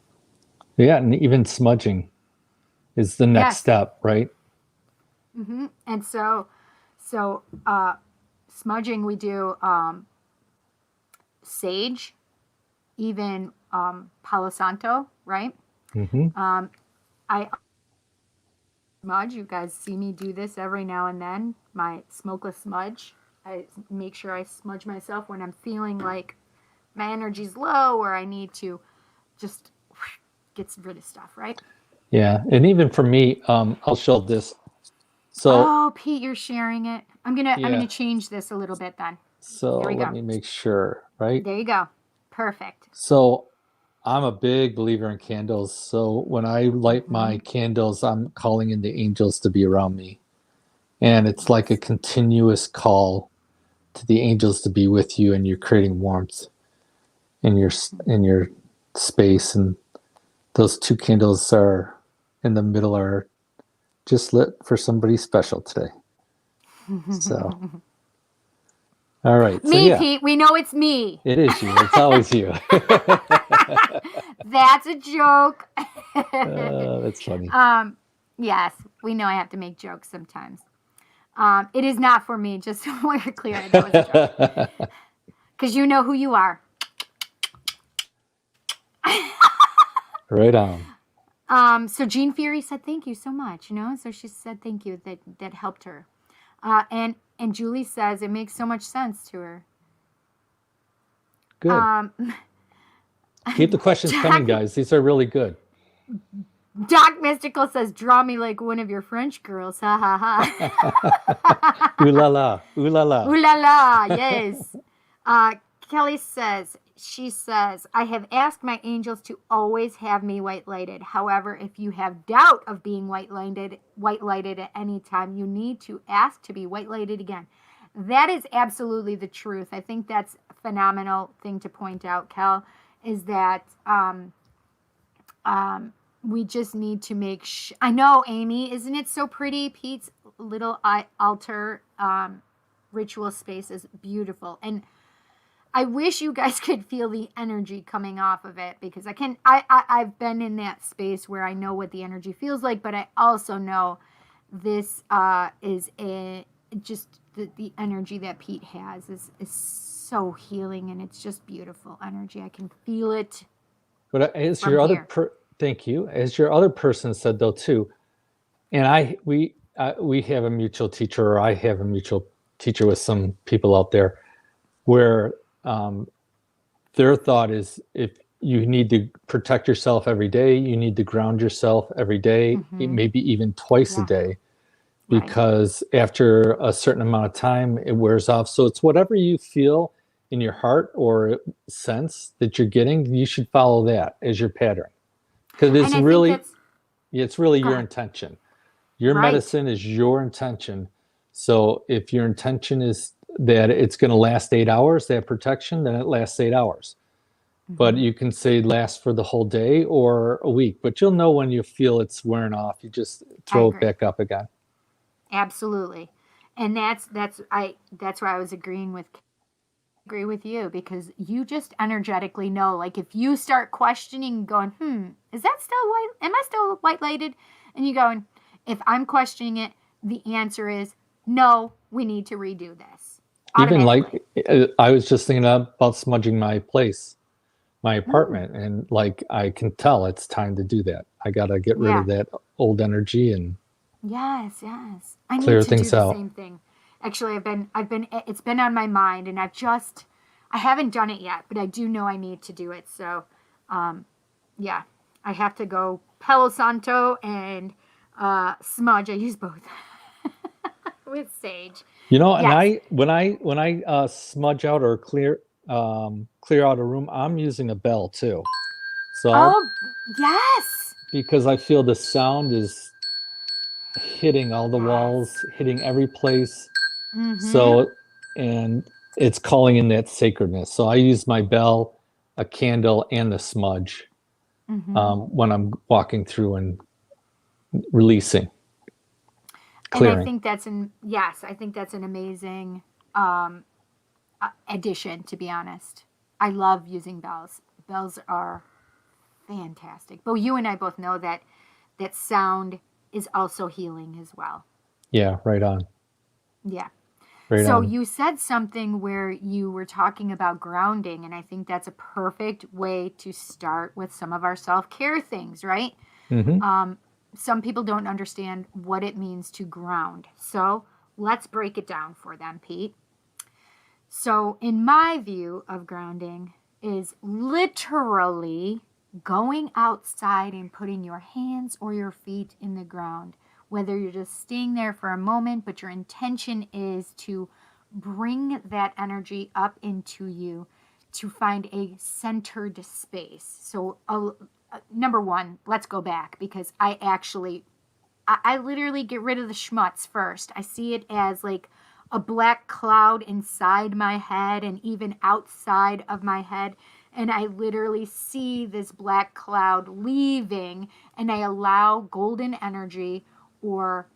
Yeah, and even smudging is the next step, right? Mm-hmm. And so smudging, we do sage, even Palo Santo, right? Mm-hmm. I smudge. You guys see me do this every now and then. My smokeless smudge. I make sure I smudge myself when I'm feeling like my energy's low, or I need to just get rid of stuff, right? Yeah, and even for me, I'll show this. So, Pete, you're sharing it. I'm gonna change this a little bit then. So There we let go. me make sure, right? There you go. Perfect. So I'm a big believer in candles. So when I light my candles, I'm calling in the angels to be around me. And it's like a continuous call to the angels to be with you, and you're creating warmth in your space. And those two candles are in the middle, are just lit for somebody special today. So all right. Me, Pete. We know it's me. It is you. It's always you. That's a joke. That's funny. Yes, we know I have to make jokes sometimes. It is not for me, just so we're clear. That was a joke. Because you know who you are. Right on. So Jean Fury said thank you so much, so she said thank you, that helped her. And Julie says it makes so much sense to her. Good. Keep the questions coming, guys. These are really good. Doc Mystical says, draw me like one of your French girls. Ha ha ha. Ooh la la. Ooh la la. Ooh la la. Yes. Kelly says, I have asked my angels to always have me white lighted. However, if you have doubt of being white lighted at any time, you need to ask to be white lighted again. That is absolutely the truth. I think that's a phenomenal thing to point out, Kel, is that we just need to make sure. I know, Amy, isn't it so pretty? Pete's little altar ritual space is beautiful. And I wish you guys could feel the energy coming off of it, because I've been in that space where I know what the energy feels like, but I also know this is the energy that Pete has is so healing, and it's just beautiful energy. I can feel it. But as your other thank you. As your other person said though too, and we have a mutual teacher, or I have a mutual teacher with some people out there, where their thought is if you need to protect yourself every day, you need to ground yourself every day, maybe even twice a Yeah. day, Right. because after a certain amount of time, it wears off. So it's whatever you feel in your heart or sense that you're getting, you should follow that as your pattern. Because And I think that's it's really go your ahead. intention. Your Right. medicine is your intention. So if your intention is that it's going to last 8 hours, that protection, then it lasts 8 hours. But you can say last for the whole day or a week, but you'll know when you feel it's wearing off. You just I throw it agree. back up again. Absolutely. And that's where I was agree with you, because you just energetically know, like if you start questioning going, is that still white, am I still white lighted, and you going, if I'm questioning it, the answer is no, we need to redo this Even automatically. like I was just thinking about smudging my place, my Mm, apartment, and like I can tell it's time to do that. I got to get rid yeah. of that old energy and Yes, I need clear to do things the out. same thing. Actually, it's been on my mind, and I haven't done it yet, but I do know I need to do it. So um, yeah, I have to go Palo Santo and smudge. I use both with sage. You know, and Yes. when I smudge out or clear out a room, I'm using a bell too. So I'll, Oh, yes. because I feel the sound is hitting all the Yes. walls, hitting every place. Mm-hmm. So, and it's calling in that sacredness. So I use my bell, a candle, and the smudge Mm-hmm. when I'm walking through and releasing, And I clearing. think I think that's an amazing um, addition. To be honest, I love using bells. Bells are fantastic. But you and I both know that sound is also healing as well. Yeah, right on, Yeah. right So on. you said something where you were talking about grounding, and I think that's a perfect way to start with some of our self care things, right? Hmm. Um, some people don't understand what it means to ground. So let's break it down for them, Pete. So, in my view of grounding, is literally going outside and putting your hands or your feet in the ground. Whether you're just staying there for a moment, but your intention is to bring that energy up into you to find a centered space. So, number one, let's go back, because I literally get rid of the schmutz first. I see it as like a black cloud inside my head and even outside of my head. And I literally see this black cloud leaving, and I allow golden energy or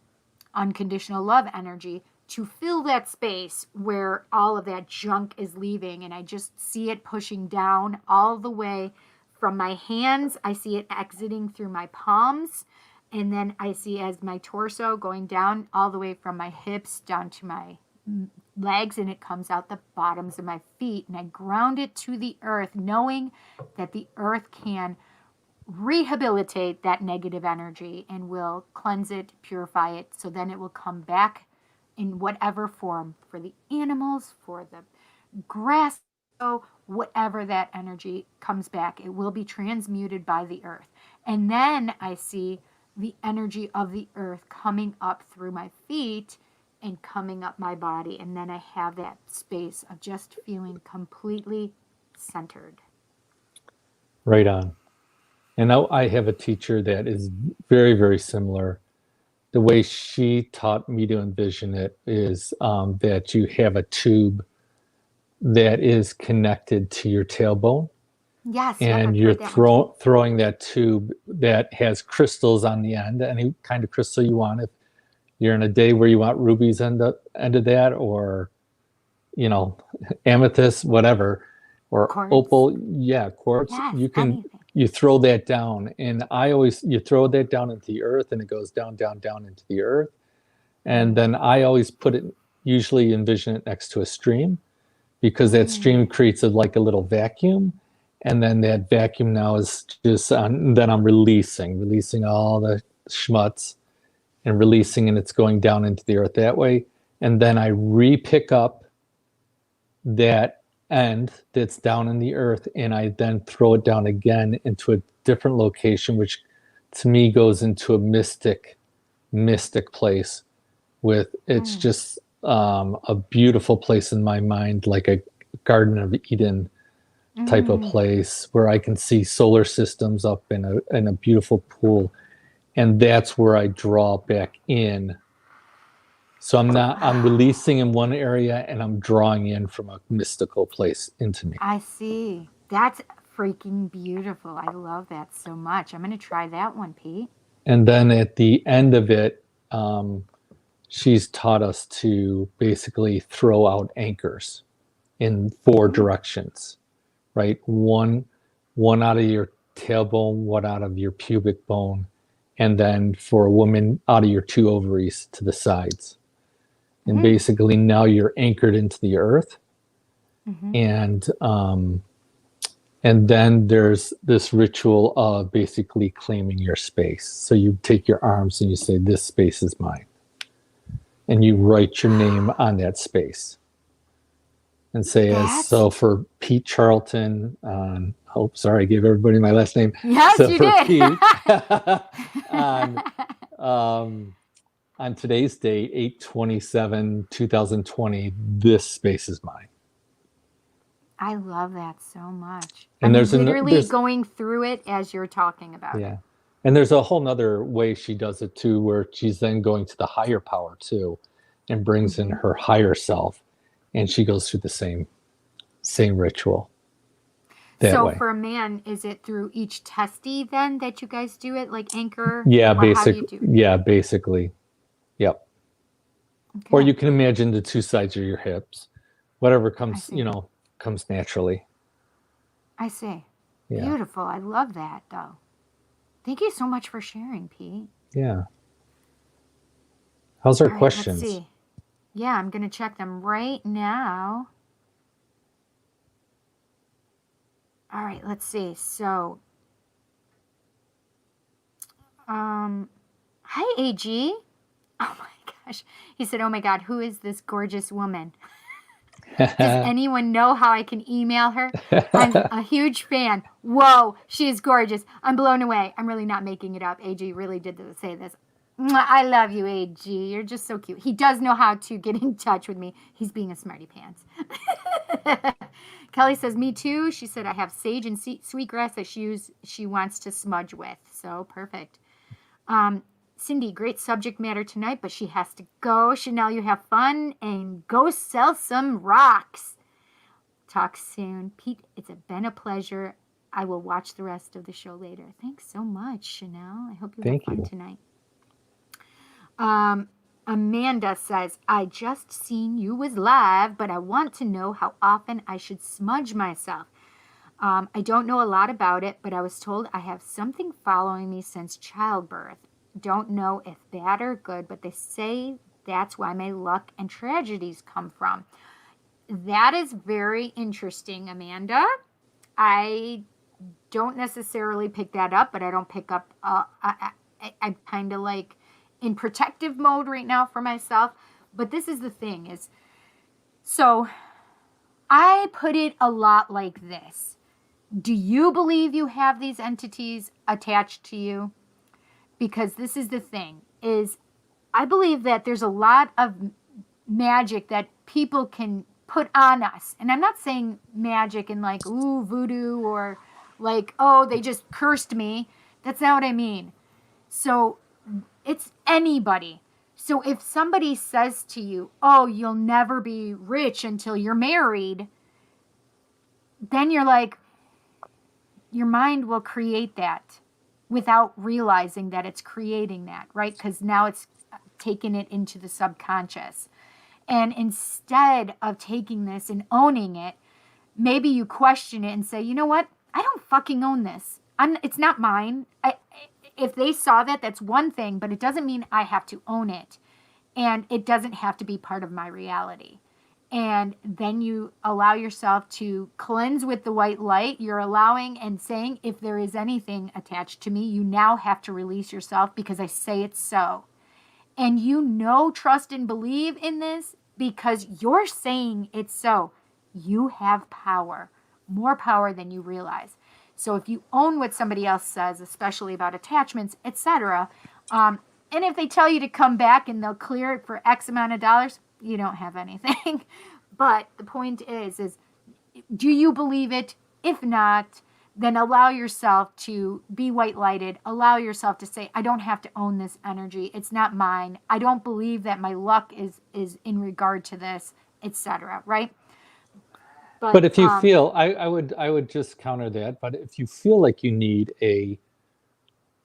unconditional love energy to fill that space where all of that junk is leaving. And I just see it pushing down all the way from my hands. I see it exiting through my palms. And then I see as my torso going down all the way from my hips down to my legs, and it comes out the bottoms of my feet. And I ground it to the earth, knowing that the earth can rehabilitate that negative energy and will cleanse it, purify it, so then it will come back in whatever form for the animals, for the grass, whatever that energy comes back, it will be transmuted by the earth. And then I see the energy of the earth coming up through my feet and coming up my body. And then I have that space of just feeling completely centered. Right on. And now I have a teacher that is very, very similar. The way she taught me to envision it is that you have a tube that is connected to your tailbone, Yes, yep, and I've you're heard that one too. throwing that tube that has crystals on the end, any kind of crystal you want. If you're in a day where you want rubies end of that, or you know, amethyst, whatever, or Quartz. opal, yeah, quartz, Yes, anything. you throw that down. And you throw that down into the earth, and it goes down, down, down into the earth. And then I always usually envision it next to a stream, because that stream creates like a little vacuum. And then that vacuum now is just then I'm releasing all the schmutz and releasing, and it's going down into the earth that way. And then I re-pick up that end that's down in the earth, and I then throw it down again into a different location, which to me goes into a mystic place with it's just a beautiful place in my mind, like a Garden of Eden type of place where I can see solar systems up in a beautiful pool, and that's where I draw back in. So I'm releasing in one area and I'm drawing in from a mystical place into me. I see. That's freaking beautiful. I love that so much. I'm going to try that one, Pete. And then at the end of it, she's taught us to basically throw out anchors in 4 directions, right? One out of your tailbone, one out of your pubic bone, and then for a woman, out of your 2 ovaries to the sides. And basically now you're anchored into the earth. And then there's this ritual of basically claiming your space. So you take your arms and you say, this space is mine. And you write your name on that space. And say, so for Pete Charlton, sorry, I gave everybody my last name. Yes, so you for did. Pete, on today's date, 8/27/2020, this space is mine. I love that so much. And I'm literally going through it as you're talking about it. And there's a whole nother way she does it too, where she's then going to the higher power too, and brings in her higher self, and she goes through the same ritual. So for a man, is it through each testy then that you guys do it, like anchor? Yeah, basically. Yep. Okay. Or you can imagine the 2 sides of your hips, whatever comes, comes naturally. I see. Yeah. Beautiful. I love that, though. Thank you so much for sharing, Pete. Yeah. How's our questions? Let's see. Yeah, I'm going to check them right now. All right, let's see. So, hi, AG. Oh my gosh. He said, oh my God, who is this gorgeous woman? Does anyone know how I can email her? I'm a huge fan. Whoa, she is gorgeous. I'm blown away. I'm really not making it up. AG really did say this. I love you, AG. You're just so cute. He does know how to get in touch with me. He's being a smarty pants. Kelly says, me too. She said, I have sage and sweetgrass that she wants to smudge with. So perfect. Cindy, great subject matter tonight, but she has to go. Chanel, you have fun and go sell some rocks. Talk soon. Pete, it's been a pleasure. I will watch the rest of the show later. Thanks so much, Chanel. I hope you have fun tonight. Amanda says, I just seen you was live, but I want to know how often I should smudge myself. I don't know a lot about it, but I was told I have something following me since childbirth. Don't know if bad or good, but they say that's why my luck and tragedies come from. That is very interesting, Amanda. I don't necessarily pick that up, but I don't pick up, I'm kind of like in protective mode right now for myself. But this is the thing is, so I put it a lot like this. Do you believe you have these entities attached to you? Because this is the thing, is I believe that there's a lot of magic that people can put on us. And I'm not saying magic in like, ooh, voodoo, or like, oh, they just cursed me. That's not what I mean. So it's anybody. So if somebody says to you, oh, you'll never be rich until you're married, then you're like, your mind will create that without realizing that it's creating that, right? Because now it's taken it into the subconscious. And instead of taking this and owning it, maybe you question it and say, you know what? I don't fucking own this. It's not mine. If they saw that, that's one thing, but it doesn't mean I have to own it. And it doesn't have to be part of my reality. And then you allow yourself to cleanse with the white light. You're allowing and saying, if there is anything attached to me, you now have to release yourself because I say it's so. And trust and believe in this because you're saying it's so. You have power, more power than you realize. So if you own what somebody else says, especially about attachments, etc., and if they tell you to come back and they'll clear it for X amount of dollars, you don't have anything. But the point is do you believe it? If not, then allow yourself to be white-lighted. Allow yourself to say, I don't have to own this energy. It's not mine. I don't believe that my luck is in regard to this, etc. Right? But if you feel, I would just counter that. But if you feel like you need a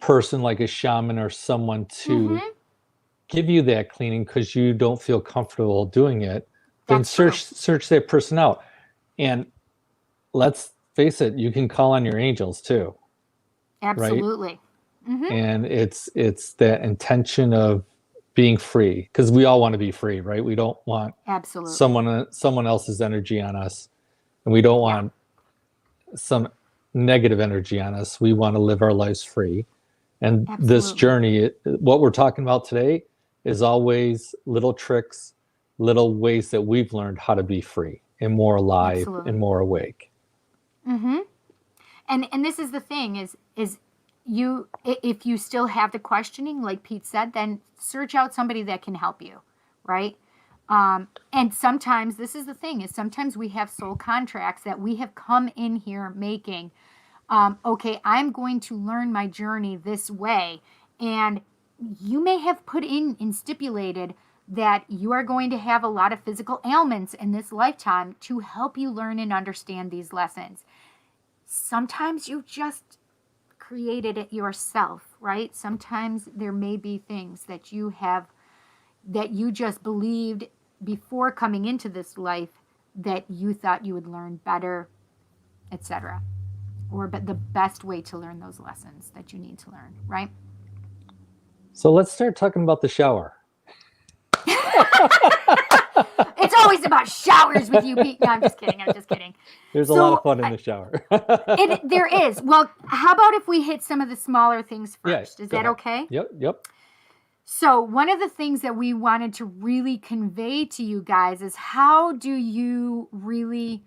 person like a shaman or someone to give you that cleaning because you don't feel comfortable doing it, then search that person out. And let's face it, you can call on your angels too. Absolutely. Right? And it's that intention of being free, because we all want to be free, right? We don't want someone else's energy on us, and we don't want some negative energy on us. We want to live our lives free. And this journey, what we're talking about today, is always little tricks, little ways that we've learned how to be free and more alive and more awake. And this is the thing is you, if you still have the questioning, like Pete said, then search out somebody that can help you, right? And sometimes, this is the thing, is sometimes we have soul contracts that we have come in here making. Okay, I'm going to learn my journey this way. And you may have put in and stipulated that you are going to have a lot of physical ailments in this lifetime to help you learn and understand these lessons. Sometimes you just created it yourself, right? Sometimes there may be things that you have, that you just believed before coming into this life that you thought you would learn better, etc. But the best way to learn those lessons that you need to learn, right? So let's start talking about the shower. It's always about showers with you, Pete. No, I'm just kidding. There's a lot of fun in the shower. There is. Well, how about if we hit some of the smaller things first? Is that okay? Yep. So one of the things that we wanted to really convey to you guys is, how do you really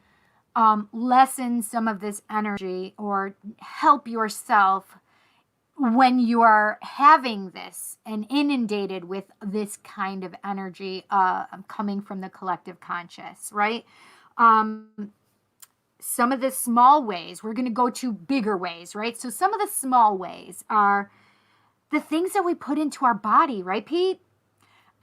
lessen some of this energy or help yourself when you are having this and inundated with this kind of energy coming from the collective conscious, right? Some of the small ways, we're going to go to bigger ways, right? So some of the small ways are the things that we put into our body, right, Pete?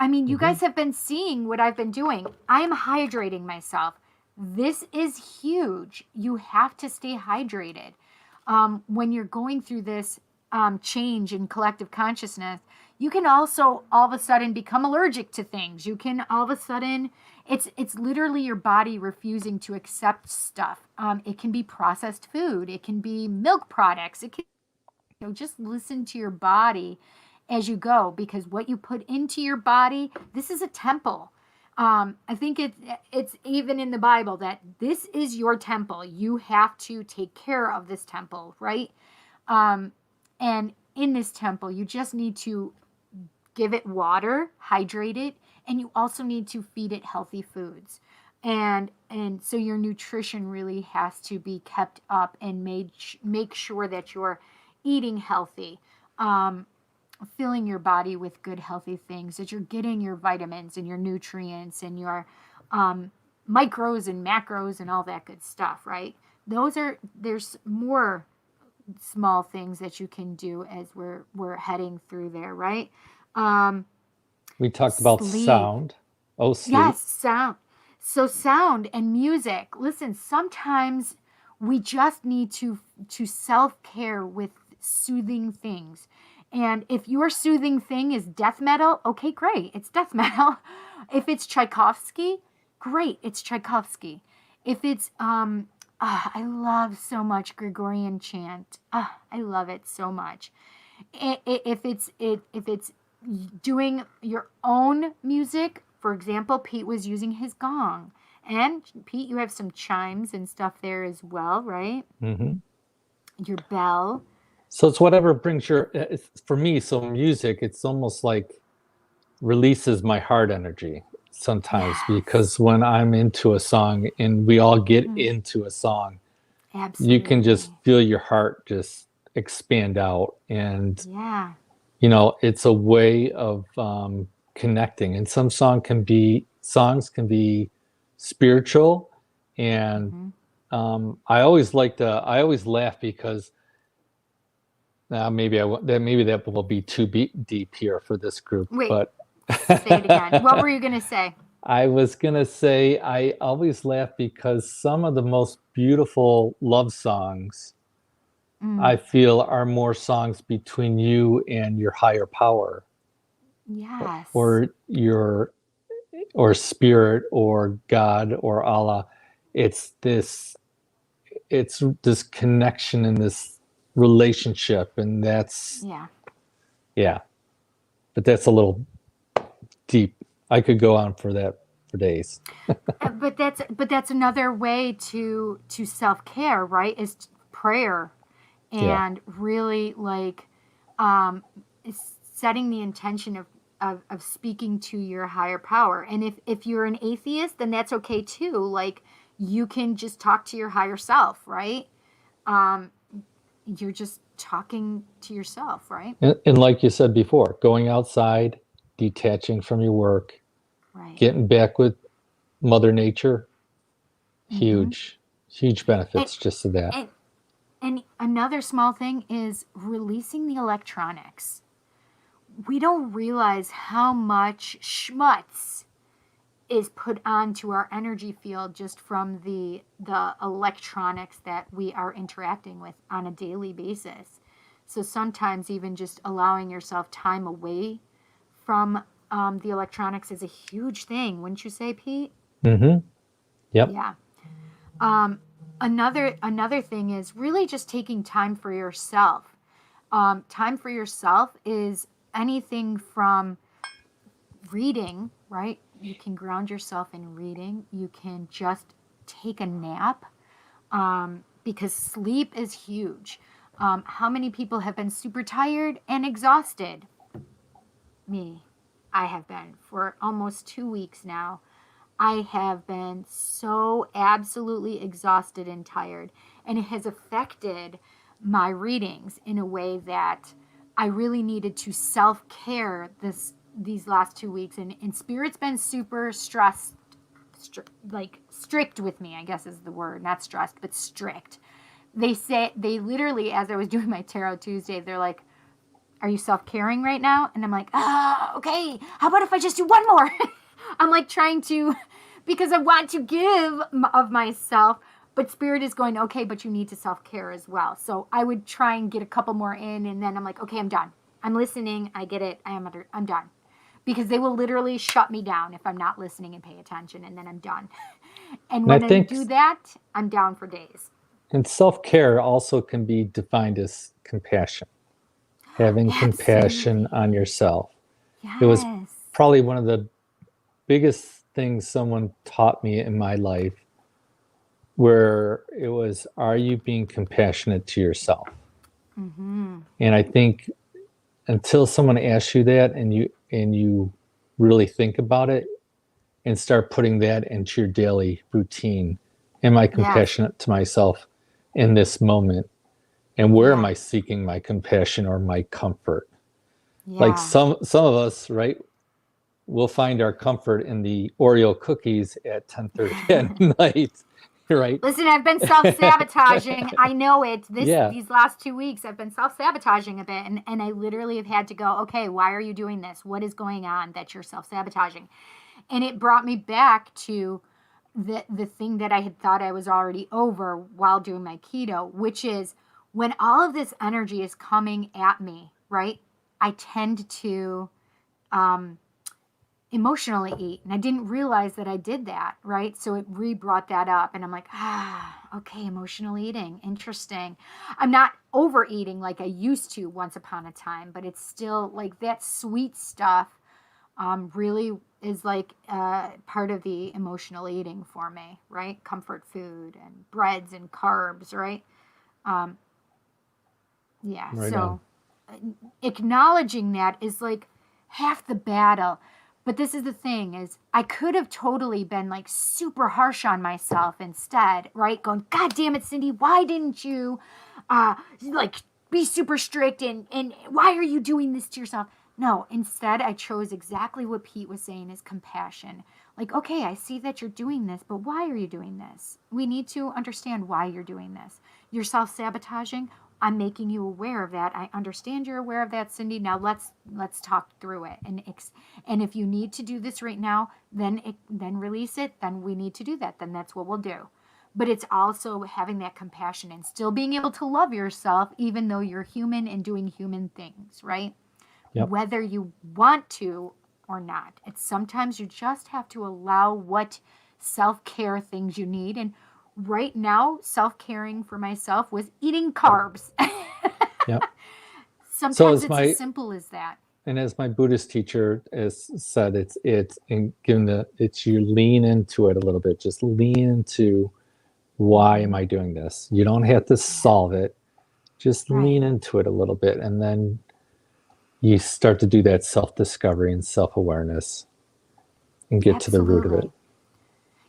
I mean, you guys have been seeing what I've been doing. I am hydrating myself. This is huge. You have to stay hydrated. When you're going through this change in collective consciousness, you can also all of a sudden become allergic to things. You can all of a sudden, it's literally your body refusing to accept stuff. It can be processed food. It can be milk products. It can, just listen to your body as you go, because what you put into your body, this is a temple. I think it's even in the Bible that this is your temple. You have to take care of this temple, right? And in this temple, you just need to give it water, hydrate it, and you also need to feed it healthy foods. And so your nutrition really has to be kept up and make sure that you're eating healthy, filling your body with good, healthy things, that you're getting your vitamins and your nutrients and your micros and macros and all that good stuff, right? There's more small things that you can do as we're heading through there, right? We talked about sound. Oh, sleep. Yes, sound. So sound and music. Listen, sometimes we just need to self-care with soothing things. And if your soothing thing is death metal, okay, great, it's death metal. If it's Tchaikovsky, great, it's Tchaikovsky. If it's I love so much Gregorian chant. I love it so much. If it's doing your own music, for example, Pete was using his gong. And Pete, you have some chimes and stuff there as well, right? Mm-hmm. Your bell. So it's whatever brings for me, so music, it's almost like releases my heart energy. sometimes, Yes. because when I'm into a song, and we all get into a song, Absolutely. you can just feel your heart just expand out. And, Yeah. it's a way of connecting. And some songs can be spiritual. And I always laugh because now maybe that will be too deep here for this group, Wait, but say it again. What were you going to say? I was going to say I always laugh because some of the most beautiful love songs I feel are more songs between you and your higher power, Yes. or spirit, or God, or Allah. It's this connection and this relationship, and that's Yeah. but that's a little deep. I could go on for days. But that's another way to self-care, right? Is prayer, Yeah. and really um setting the intention of speaking to your higher power. And if you're an atheist, then that's okay too. Like, you can just talk to your higher self, right? You're just talking to yourself, right? And like you said before, going outside, detaching from your work, Right. getting back with Mother Nature, Mm-hmm. huge and, benefits just to that. and another small thing is releasing the electronics. We don't realize how much schmutz is put onto our energy field just from the electronics that we are interacting with on a daily basis. So sometimes even just allowing yourself time away from the electronics is a huge thing, wouldn't you say, Pete? Mm-hmm. Yep. Yeah. Another thing is really just taking time for yourself. Time for yourself is anything from reading, right? You can ground yourself in reading. You can just take a nap, because sleep is huge. How many people have been super tired and exhausted? Me. I have been for almost 2 weeks now. I have been so absolutely exhausted and tired, and it has affected my readings in a way that I really needed to self-care these last 2 weeks. And Spirit's been super strict with me, I guess is the word. Not stressed, but strict. They literally, as I was doing my Tarot Tuesday, they're like, "Are you self-caring right now?" And I'm like, okay, how about if I just do one more? I'm like trying to, because I want to give of myself, but Spirit is going, okay, but you need to self-care as well. So I would try and get a couple more in, and then I'm like, okay, I'm done. I'm listening. I get it. I'm done. Because they will literally shut me down if I'm not listening and pay attention, and then I'm done. And And I when I think, do that, I'm down for days. and self-care also can be defined as compassion, having compassion Absolutely. on yourself. It was Yes. probably one of the biggest things someone taught me in my life, where it was, are you being compassionate to yourself? And I think until someone asks you that, and you really think about it and start putting that into your daily routine, am I compassionate to myself in this moment? And where am I seeking my compassion or my comfort? Like some of us, right, we'll find our comfort in the Oreo cookies at 10:30 at night, right? Listen, I've been self-sabotaging. I know it. Yeah. These last 2 weeks, I've been self-sabotaging a bit, and I literally have had to go, okay, why are you doing this? What is going on that you're self-sabotaging? And it brought me back to the thing that I had thought I was already over while doing my keto, which is when all of this energy is coming at me, right? I tend to emotionally eat. And I didn't realize that I did that, right? So it brought that up. And I'm like, okay, emotional eating. Interesting. I'm not overeating like I used to once upon a time, but it's still like that sweet stuff really is like part of the emotional eating for me, right? Comfort food and breads and carbs, right? Right So acknowledging that is like half the battle. But this is the thing is I could have totally been like super harsh on myself instead, right? Going, God damn it, Cindy, why didn't you like be super strict and why are you doing this to yourself? No, instead I chose exactly what Pete was saying is compassion. Like, okay, I see that you're doing this, but why are you doing this? We need to understand why you're doing this. You're self-sabotaging. I'm making you aware of that. I understand you're aware of that, Cindy. Now let's talk through it. And if you need to do this right now, then release it. Then we need to do that. Then that's what we'll do. But it's also having that compassion and still being able to love yourself, even though you're human and doing human things, right? Yep. Whether you want to or not. It's sometimes you just have to allow what self-care things you need. And right now, self-caring for myself was eating carbs. Yep. Sometimes it's as simple as that. And as my Buddhist teacher has said, it's you lean into it a little bit. Just lean into why am I doing this? You don't have to solve it. Just lean into it a little bit, and then you start to do that self-discovery and self-awareness and get to the root of it.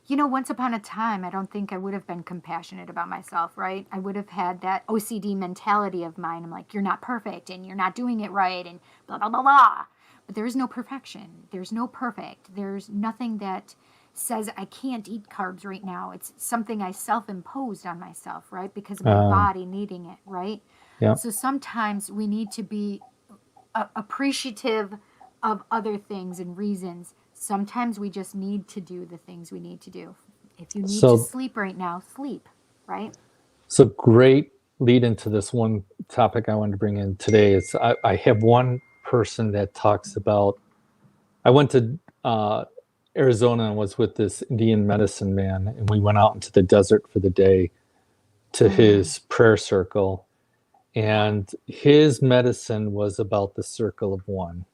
You know, once upon a time, I don't think I would have been compassionate about myself, right? I would have had that OCD mentality of mine. I'm like, you're not perfect and you're not doing it right and blah, blah, blah, blah. But there is no perfection. There's no perfect. There's nothing that says I can't eat carbs right now. It's something I self-imposed on myself, right? Because of my body needing it, right? Yeah. So sometimes we need to be appreciative of other things and reasons. Sometimes we just need to do the things we need to do. If you need to sleep right now, sleep, right? So great lead into this one topic I wanted to bring in today is I have one person that talks about, I went to Arizona and was with this Indian medicine man, and we went out into the desert for the day to his prayer circle. And his medicine was about the circle of one.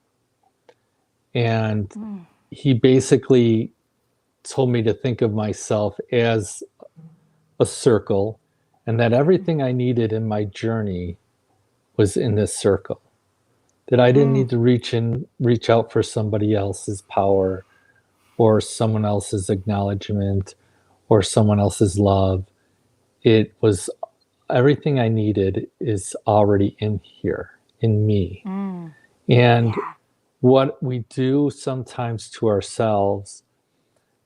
And he basically told me to think of myself as a circle, and that everything I needed in my journey was in this circle. That I didn't need to reach out for somebody else's power or someone else's acknowledgement or someone else's love. It was everything I needed is already in here, in me. And what we do sometimes to ourselves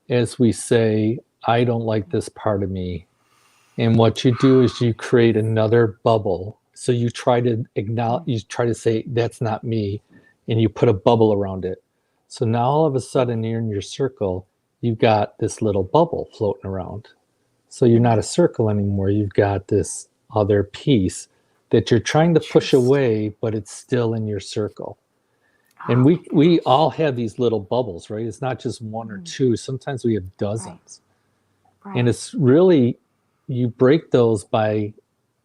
is we say, I don't like this part of me. And what you do is you create another bubble. So you try to say, that's not me. And you put a bubble around it. So now all of a sudden you're in your circle, you've got this little bubble floating around. So you're not a circle anymore. You've got this other piece that you're trying to push away, but it's still in your circle. And we all have these little bubbles, right? It's not just one or two. Sometimes we have dozens. Right. And it's really, you break those by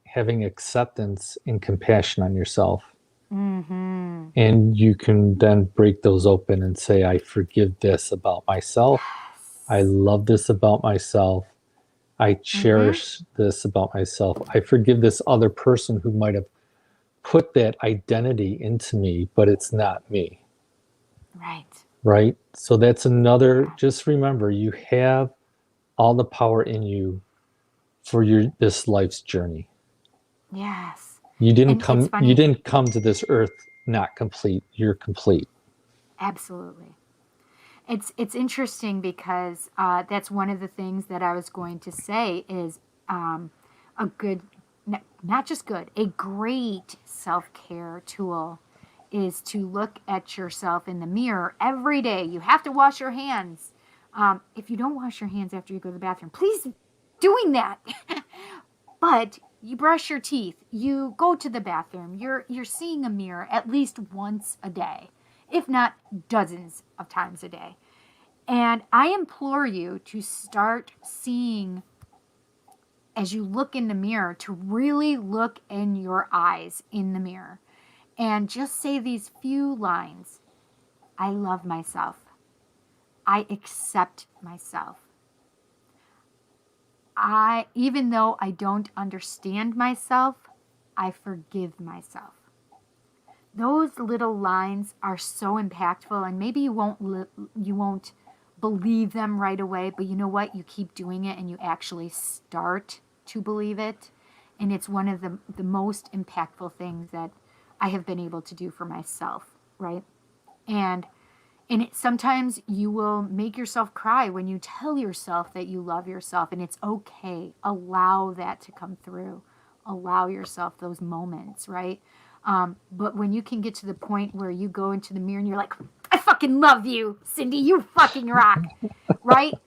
having acceptance and compassion on yourself. And you can then break those open and say, I forgive this about myself. I love this about myself. I cherish this about myself. I forgive this other person who might have put that identity into me, but it's not me. Right? So that's another, just remember, you have all the power in you for this life's journey. Yes. You didn't come to this earth not complete. You're complete. Absolutely. It's interesting because that's one of the things that I was going to say is a good, not just good, a great self-care tool is to look at yourself in the mirror every day. You have to wash your hands. If you don't wash your hands after you go to the bathroom, please doing that. But you brush your teeth, you go to the bathroom, you're seeing a mirror at least once a day, if not dozens of times a day. And I implore you to start seeing, as you look in the mirror, to really look in your eyes in the mirror and just say these few lines. I love myself. I accept myself. Even though I don't understand myself, I forgive myself. those little lines are so impactful, and maybe you won't believe them right away, but you know what? You keep doing it and you actually start to believe it. And it's one of the most impactful things that I have been able to do for myself, right? And sometimes you will make yourself cry when you tell yourself that you love yourself, and it's okay. Allow that to come through. Allow yourself those moments, right? But when you can get to the point where you go into the mirror and you're like, I fucking love you, Cindy, you fucking rock, right?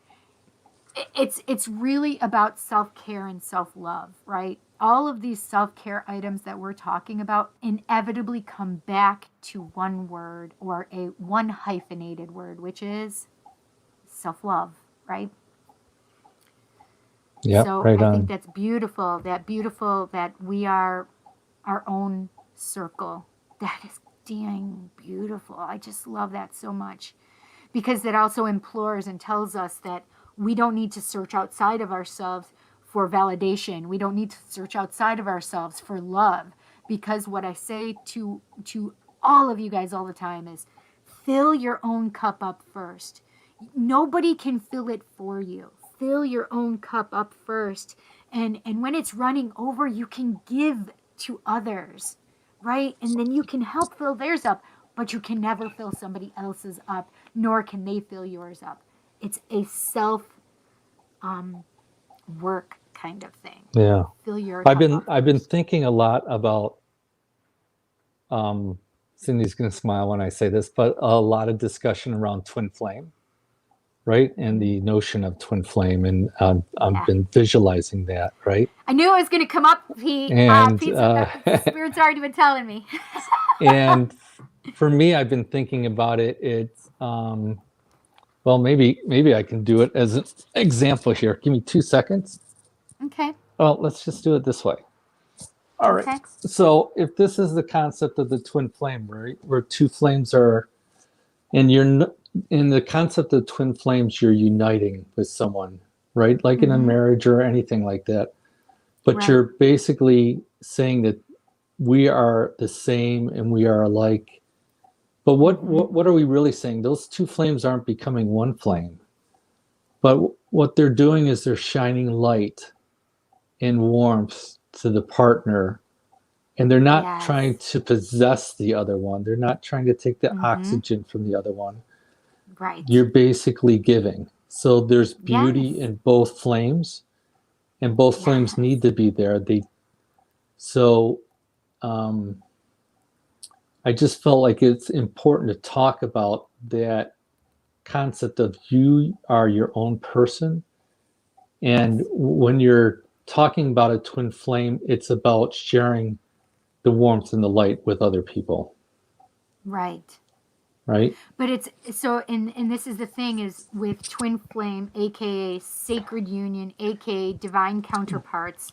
It's really about self-care and self-love, right? All of these self-care items that we're talking about inevitably come back to one word, or a one hyphenated word, which is self-love, right? Yep, So right I think on. that's beautiful that we are our own circle. That is dang beautiful. I just love that so much, because that also implores and tells us that we don't need to search outside of ourselves for validation. We don't need to search outside of ourselves for love, because what I say to all of you guys all the time is, fill your own cup up first. Nobody can fill it for you. Fill your own cup up first, and when it's running over, you can give to others, right? And then you can help fill theirs up, but you can never fill somebody else's up, nor can they fill yours up. It's a self work kind of thing. Yeah. Fill your I've cup been up I've been first. thinking a lot about Cindy's gonna smile when I say this, but a lot of discussion around twin flame, right? And the notion of twin flame, and I've Yeah. been visualizing that, right? I knew it was going to come up, Pete. And Pete's Spirit's already been telling me. and for me, I've been thinking about it. It's well, maybe I can do it as an example here. Give me 2 seconds. Okay. Oh, let's just do it this way. All right. Okay. So if this is the concept of the twin flame, right, where two flames are, and in the concept of twin flames, you're uniting with someone, right? Like in a Mm-hmm. marriage or anything like that. But Right. you're basically saying that we are the same and we are alike. But what are we really saying? Those two flames aren't becoming one flame. But what they're doing is they're shining light and warmth to the partner, and they're not Yes. trying to possess the other one. They're not trying to take the Mm-hmm. oxygen from the other one. Right. You're basically giving. So there's Yes. beauty in both flames, and both flames Yes. need to be there. So um, I just felt like it's important to talk about that concept of you are your own person. And when you're talking about a twin flame, it's about sharing the warmth and the light with other people, Right. right? But it's so, and this is the thing, is with twin flame, aka sacred union, aka divine counterparts.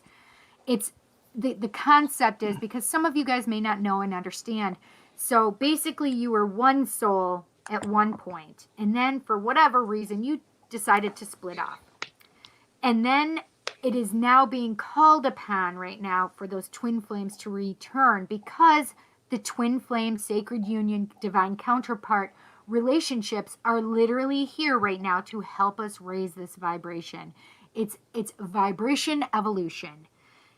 It's the concept is, because some of you guys may not know and understand. So basically, you were one soul at one point, and then for whatever reason, you decided to split off, and then it is now being called upon right now for those twin flames to return, because the twin flame sacred union divine counterpart relationships are literally here right now to help us raise this vibration. It's vibration evolution.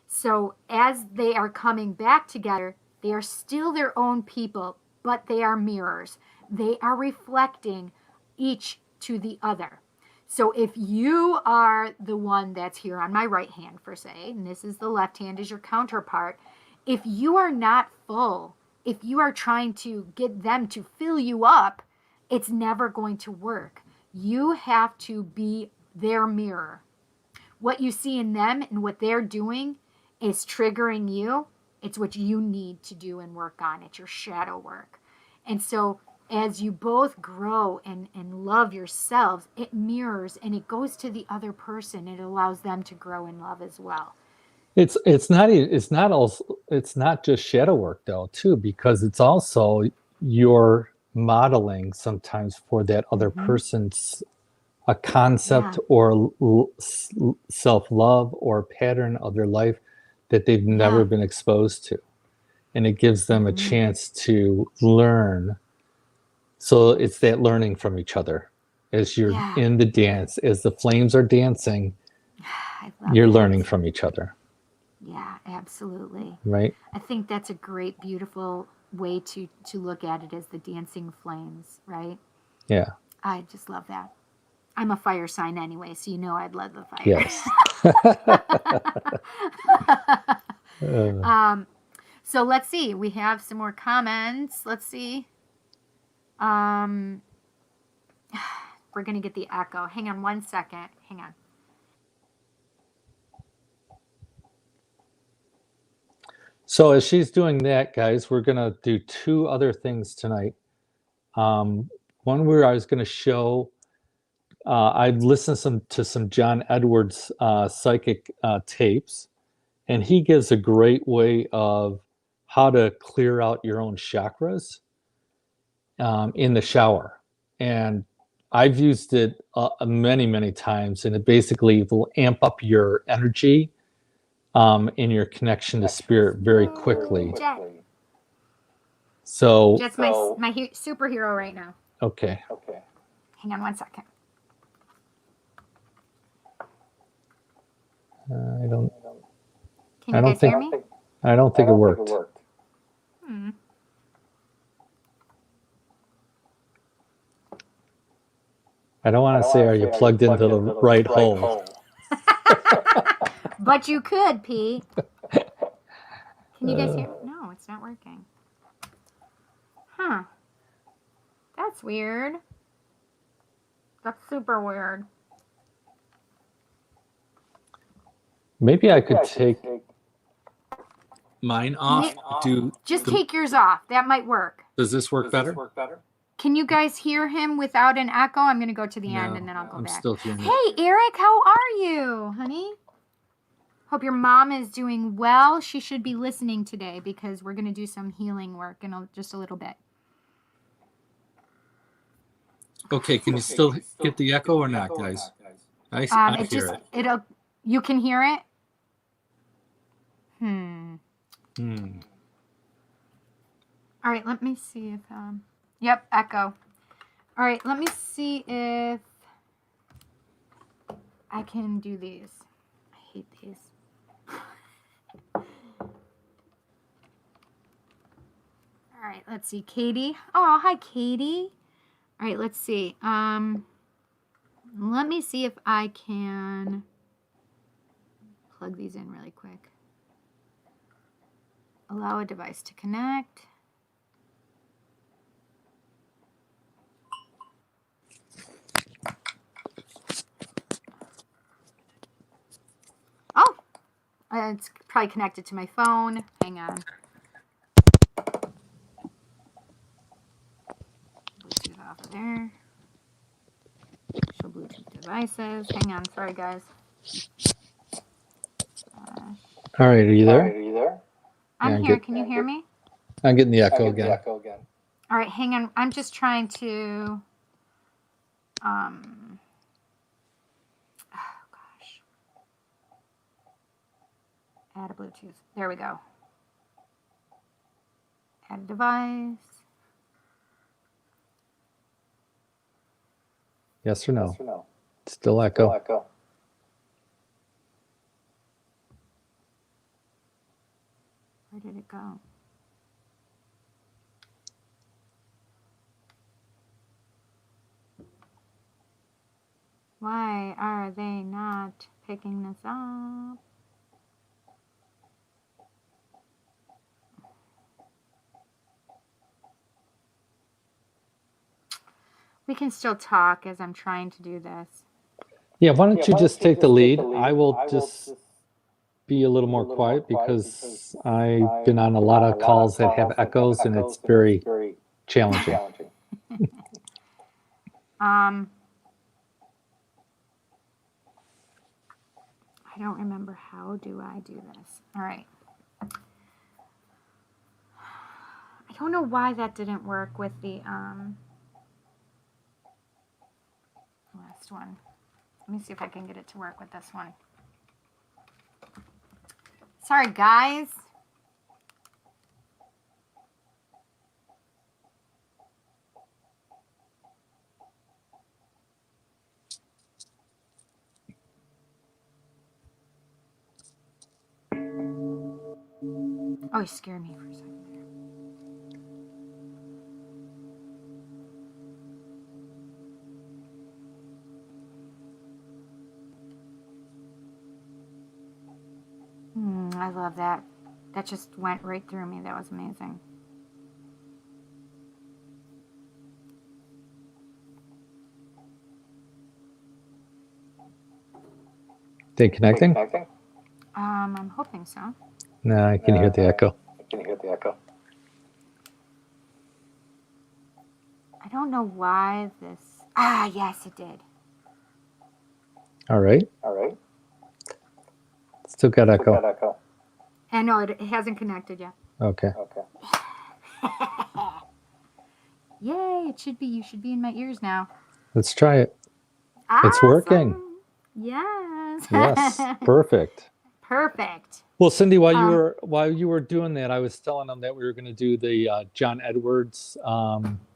So as they are coming back together, they are still their own people, but they are mirrors. They are reflecting each to the other. So if you are the one that's here on my right hand, for say, and this is the left hand is your counterpart, if you are not full, if you are trying to get them to fill you up, it's never going to work. You have to be their mirror. What you see in them and what they're doing is triggering you. It's what you need to do and work on. It's your shadow work. And so as you both grow and love yourselves, it mirrors and it goes to the other person. It allows them to grow in love as well. It's not just shadow work though too, because it's also your modeling sometimes for that other Mm-hmm. person's a concept Yeah. or self-love or pattern of their life that they've never Yeah. been exposed to. and it gives them a chance to learn. So it's that learning from each other. As you're in the dance, as the flames are dancing, you're learning from each other. Yeah, absolutely. Right? I think that's a great, beautiful way to look at it, as the dancing flames, right? Yeah. I just love that. I'm a fire sign anyway, so you know I'd love the fire. Yes. So let's see. We have some more comments. Let's see. We're going to get the echo. Hang on one second. Hang on. So as she's doing that, guys, we're going to do two other things tonight. One where I was going to show, I've listened to some John Edwards psychic tapes, and he gives a great way of how to clear out your own chakras in the shower. And I've used it many, many times, and it basically will amp up your energy in your connection to spirit very quickly. So Jet's my superhero right now. Okay. Hang on one second. I don't. Can you guys hear me? I don't think it worked. I don't want to say, are you plugged into the right hole? But you could, Pete. Can you guys hear? No, it's not working. Huh. That's weird. That's super weird. Maybe I could take mine off. Just take yours off. That might work. Does this work better? Can you guys hear him without an echo? I'm going to go to the end and then I'll go back. I'm still hearing it. Hey, Eric, how are you, honey? Hope your mom is doing well. She should be listening today because we're going to do some healing work in just a little bit. Okay, can you still get the echo or not, guys? I hear it. You can hear it? All right, let me see if... Yep, echo. All right, let me see if I can do these. I hate these. All right, let's see. Katie. Oh, hi, Katie. All right, let's see. Let me see if I can plug these in really quick. Allow a device to connect. Oh, it's probably connected to my phone. Hang on. Bluetooth off of there. Show Bluetooth devices. Hang on. Sorry, guys. All right, are you there? I'm here. Can you hear me? I'm getting the echo again. All right, hang on. I'm just trying to... oh, gosh. Add a Bluetooth. There we go. Add a device. Yes or no? Still echo. Where did it go? Why are they not picking this up? We can still talk as I'm trying to do this. Yeah, why don't you just take the lead? I will just be a little more quiet because I've been on a lot of calls that have echoes and it's very challenging. I don't remember how do I do this. All right. I don't know why that didn't work with the last one. Let me see if I can get it to work with this one. Sorry, guys. Oh, you scared me for a second there. I love that. That just went right through me. That was amazing. They connecting? I'm hoping so. No, I can hear the echo. I don't know why this. Ah, yes, it did. All right. Still got echo. I know it hasn't connected yet. Okay. Yay! It should be. You should be in my ears now. Let's try it. Awesome. It's working. Yes. Yes. Perfect. Perfect. Well, Cindy, while you were doing that, I was telling them that we were going to do the John Edwards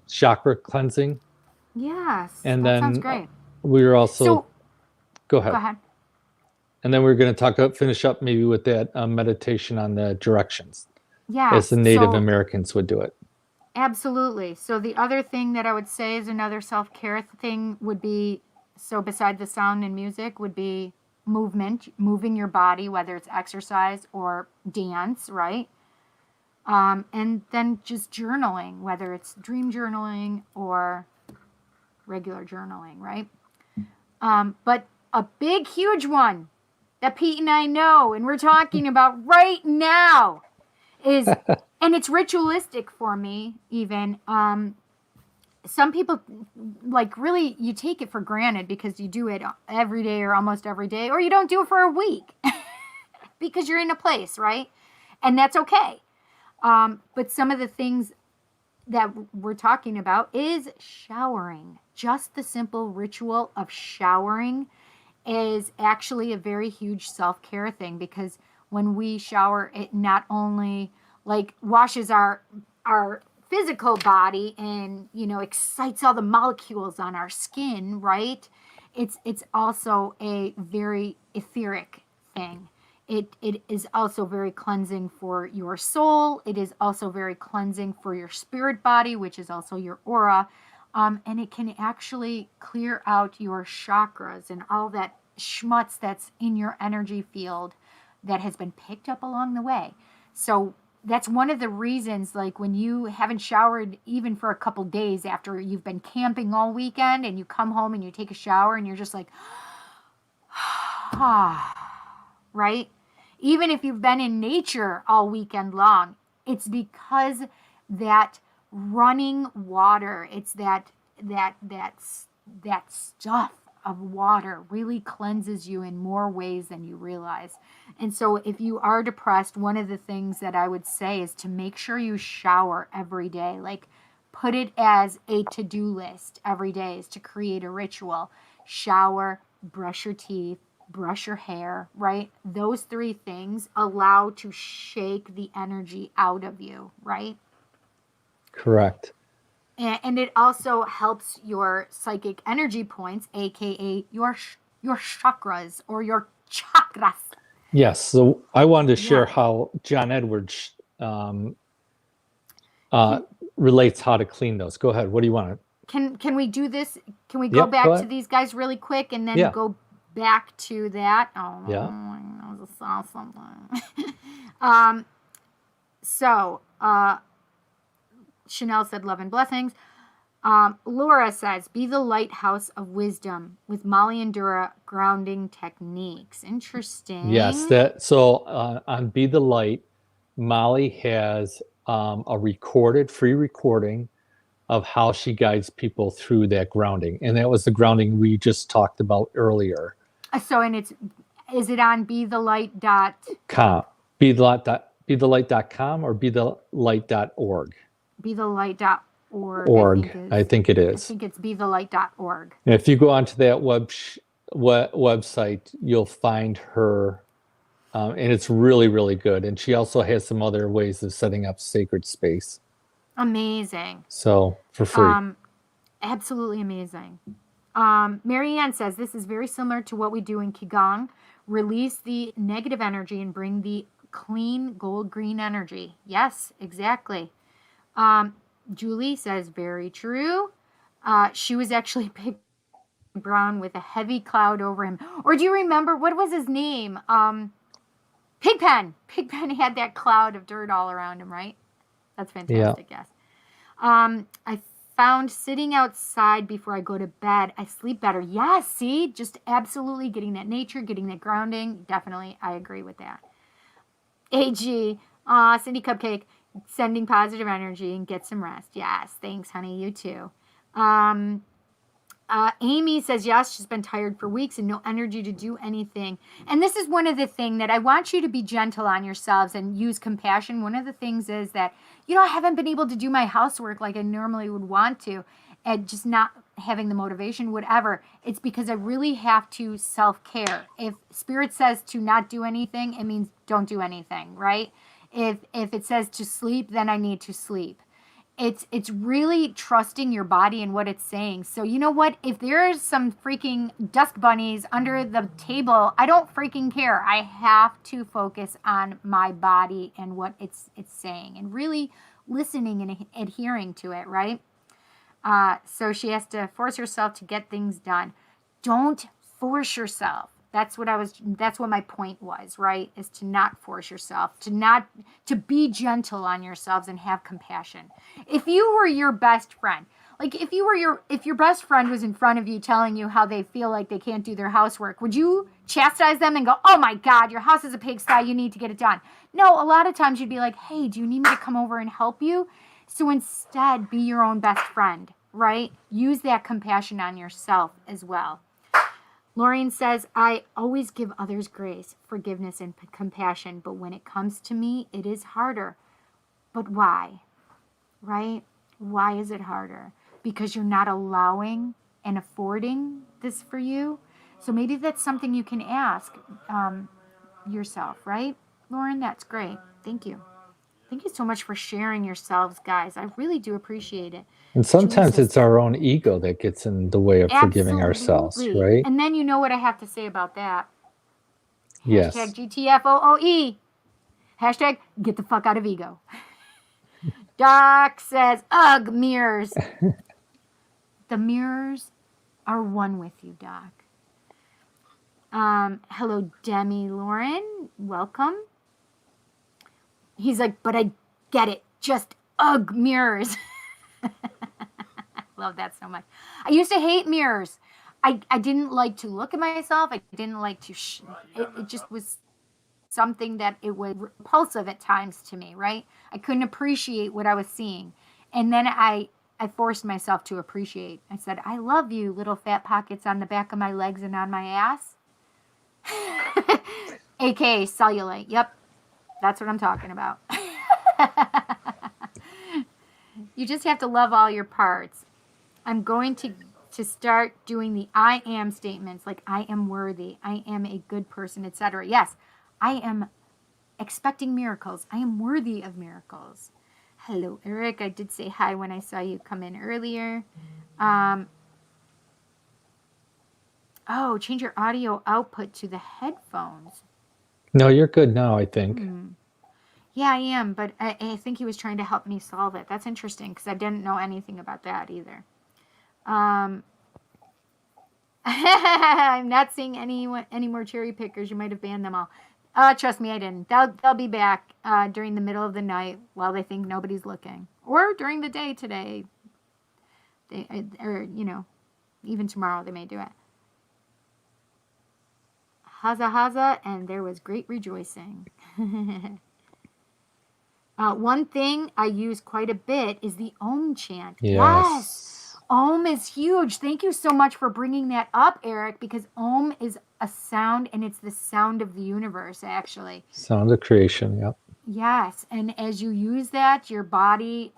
chakra cleansing. Yes. And that then sounds great. We were also go ahead. Go ahead. And then we were going to finish up maybe with that meditation on the directions. Yes. As the Native Americans would do it. Absolutely. So the other thing that I would say is another self-care thing would be, so beside the sound and music, would be movement, moving your body, whether it's exercise or dance, right? And then just journaling, whether it's dream journaling or regular journaling, right? But a big, huge one that Pete and I know and we're talking about right now is, and it's ritualistic for me even, some people really, you take it for granted because you do it every day or almost every day, or you don't do it for a week because you're in a place, right? And that's okay. But some of the things that we're talking about is showering. Just the simple ritual of showering is actually a very huge self-care thing, because when we shower, it not only washes our physical body and excites all the molecules on our skin, right? It's also a very etheric thing. It is also very cleansing for your soul. It is also very cleansing for your spirit body, which is also your aura. And it can actually clear out your chakras and all that schmutz that's in your energy field that has been picked up along the way. So that's one of the reasons, when you haven't showered even for a couple days after you've been camping all weekend and you come home and you take a shower and you're just like, right? Even if you've been in nature all weekend long, it's because that running water, it's that stuff of water really cleanses you in more ways than you realize. And so if you are depressed, one of the things that I would say is to make sure you shower every day. Put it as a to-do list every day, is to create a ritual. Shower, brush your teeth, brush your hair, right? Those three things allow to shake the energy out of you, right? Correct. And it also helps your psychic energy points, aka your chakras or your chakras. Yes. So I wanted to share how John Edwards relates how to clean those. Go ahead. What do you want? Can we do this? Can we go back to these guys really quick and then go back to that? Oh, yeah. I just saw something. So Chanel said, love and blessings. Laura says, be the lighthouse of wisdom with Molly and Dura grounding techniques. Interesting. Yes. So on Be the Light, Molly has a free recording of how she guides people through that grounding. And that was the grounding we just talked about earlier. So, and is it on BeTheLight.com? BeTheLight.com or BeTheLight.org? BeTheLight.org. I think it is. I think it's BeTheLight.org. And if you go onto that website, you'll find her, and it's really, really good. And she also has some other ways of setting up sacred space. Amazing. So for free. Absolutely amazing. Marianne says, this is very similar to what we do in Qigong. Release the negative energy and bring the clean gold green energy. Yes, exactly. Julie says, very true. She was actually big brown with a heavy cloud over him. Or do you remember, what was his name? Pigpen. Pigpen had that cloud of dirt all around him, right? That's fantastic, yes. I found sitting outside before I go to bed, I sleep better. Yes, see? Just absolutely getting that nature, getting that grounding. Definitely, I agree with that. AG, Cindy Cupcake, sending positive energy and get some rest. Yes, thanks, honey. You too. Amy says, yes, she's been tired for weeks and no energy to do anything. And this is one of the things that I want you to be gentle on yourselves and use compassion. One of the things is that, I haven't been able to do my housework like I normally would want to, and just not having the motivation, whatever. It's because I really have to self-care. If Spirit says to not do anything, it means don't do anything, right? If it says to sleep, then I need to sleep. It's really trusting your body and what it's saying. So you know what? If there's some freaking dust bunnies under the table, I don't freaking care. I have to focus on my body and what it's saying and really listening and adhering to it, right? So she has to force herself to get things done. Don't force yourself. That's what my point was, right? Is to not force yourself, to be gentle on yourselves and have compassion. If you were your best friend, like if your best friend was in front of you telling you how they feel like they can't do their housework, would you chastise them and go, oh my God, your house is a pigsty, you need to get it done? No, a lot of times you'd be like, hey, do you need me to come over and help you? So instead, be your own best friend, right? Use that compassion on yourself as well. Laureen says, I always give others grace, forgiveness, and compassion, but when it comes to me, it is harder. But why? Right? Why is it harder? Because you're not allowing and affording this for you? So maybe that's something you can ask yourself, right? Lauren, that's great. Thank you. Thank you so much for sharing yourselves, guys. I really do appreciate it. And sometimes it's our own ego that gets in the way of forgiving ourselves, right? And then you know what I have to say about that. Yes. Hashtag GTFOOE. Hashtag get the fuck out of ego. Doc says, ugh, mirrors. The mirrors are one with you, Doc. Hello, Demi Lauren. Welcome. He's like, but I get it. Just ugh, mirrors. Love that so much. I used to hate mirrors. I didn't like to look at myself. I didn't like to, it just was something that it was repulsive at times to me, right? I couldn't appreciate what I was seeing. And then I forced myself to appreciate. I said, I love you, little fat pockets on the back of my legs and on my ass. AKA cellulite. Yep. That's what I'm talking about. You just have to love all your parts. I'm going to start doing the I am statements, like I am worthy, I am a good person, etc. Yes, I am expecting miracles. I am worthy of miracles. Hello, Eric. I did say hi when I saw you come in earlier. Change your audio output to the headphones. No, you're good now, I think. Yeah, I am, but I think he was trying to help me solve it. That's interesting because I didn't know anything about that either. I'm not seeing any more cherry pickers. You might have banned them all. Trust me, I didn't. They'll be back during the middle of the night while they think nobody's looking, or during the day today. Even tomorrow they may do it. Haza haza, and there was great rejoicing. One thing I use quite a bit is the Om chant. Yes. Om is huge. Thank you so much for bringing that up, Eric, because Om is a sound, and it's the sound of the universe, actually. Sound of creation, yep. Yes, and as you use that, your body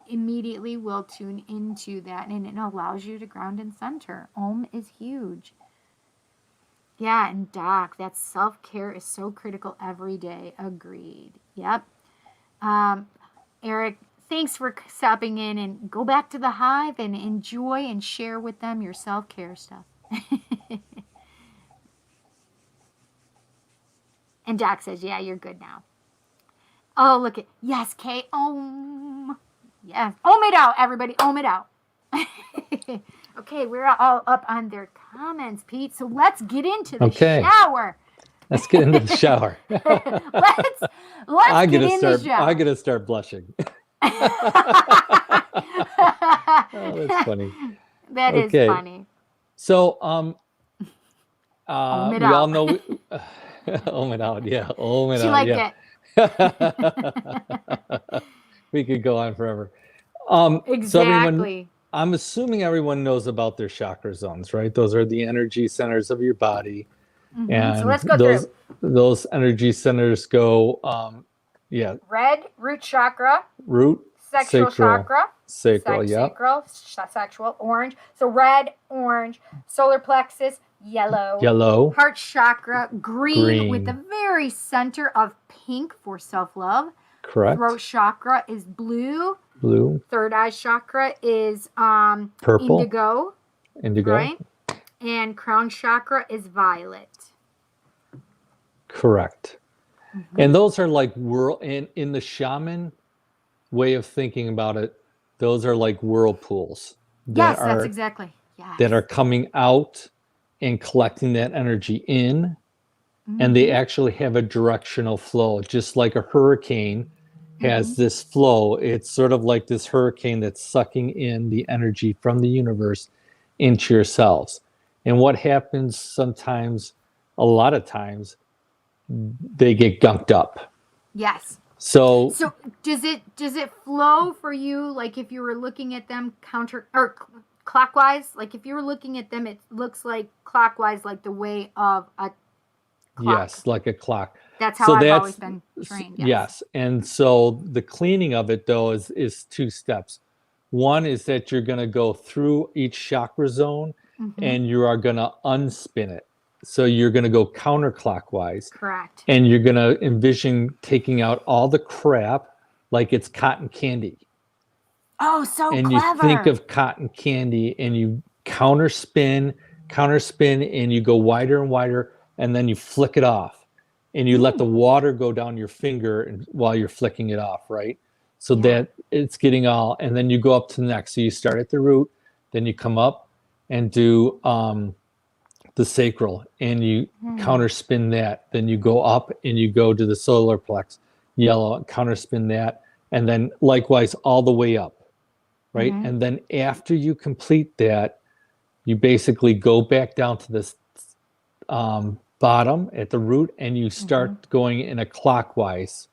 immediately will tune into that, and it allows you to ground and center. Om is huge. Yeah, and Doc, that self-care is so critical every day. Agreed. Yep. Eric, thanks for stopping in, and go back to the hive and enjoy and share with them your self-care stuff. And Doc says, yeah, you're good now. Oh, look at, yes, Kay. Yes. Ohm it out, everybody. Ohm it out. Okay, we're all up on their comments, Pete. So let's get into the Okay. shower. Let's get into the shower. let's I get gotta in start. the shower. I gotta start blushing. Oh, that's funny. That is Okay. funny. So, Ohm it we all out. know. Ohm it out. Yeah. Ohm it She out. liked Yeah. it. We could go on forever. So everyone, Exactly. I'm assuming everyone knows about their chakra zones, right? Those are the energy centers of your body, and So let's go through. those energy centers go, Red, root chakra. root, Sexual chakra. sacral, yeah, Sacral, sexual, orange. So red, orange. Solar plexus, yellow. yellow, Heart chakra, green, with the very center of pink for self-love. correct. Throat chakra is blue. Blue, Third eye chakra is purple, indigo, right? And crown chakra is violet. correct. And those are like in the shaman way of thinking about it, those are like whirlpools Yes, that's exactly. Yes. that are coming out and collecting that energy in, and they actually have a directional flow, just like a hurricane has this flow. It's sort of like this hurricane that's sucking in the energy from the universe into your cells. And what happens sometimes, a lot of times, they get gunked up. Yes. So does it flow for you, like if you were looking at them counter or clockwise? Like if you were looking at them, it looks like clockwise, like the way of a clock. yes, like a clock. That's how I've always been trained. Yes. And so the cleaning of it though is two steps. One is that you're going to go through each chakra zone and you are going to unspin it. So you're going to go counterclockwise. Correct. And you're going to envision taking out all the crap like it's cotton candy. Oh, so and clever. You think of cotton candy and you counterspin, and you go wider and wider, and then you flick it off. And you let the water go down your finger while you're flicking it off, right? So that it's getting all, and then you go up to the next. So you start at the root, then you come up and do the sacral, and you counterspin that. Then you go up and you go to the solar plex, yellow, counterspin that, and then likewise all the way up, right? And then after you complete that, you basically go back down to this bottom at the root, and you start going in a clockwise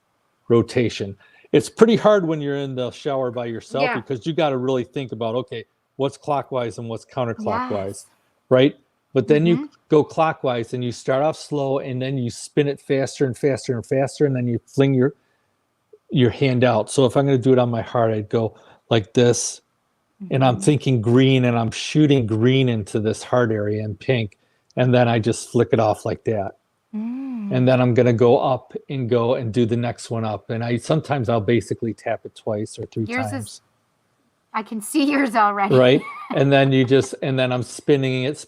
rotation. It's pretty hard when you're in the shower by yourself because you got to really think about, okay, what's clockwise and what's counterclockwise, right? But then you go clockwise and you start off slow, and then you spin it faster and faster and faster, and then you fling your hand out. So if I'm going to do it on my heart, I'd go like this, and I'm thinking green, and I'm shooting green into this heart area in pink, and then I just flick it off like that. And then I'm going to go up and go and do the next one up. And sometimes I'll basically tap it twice or three times. I can see yours already. Right. And then I'm spinning it,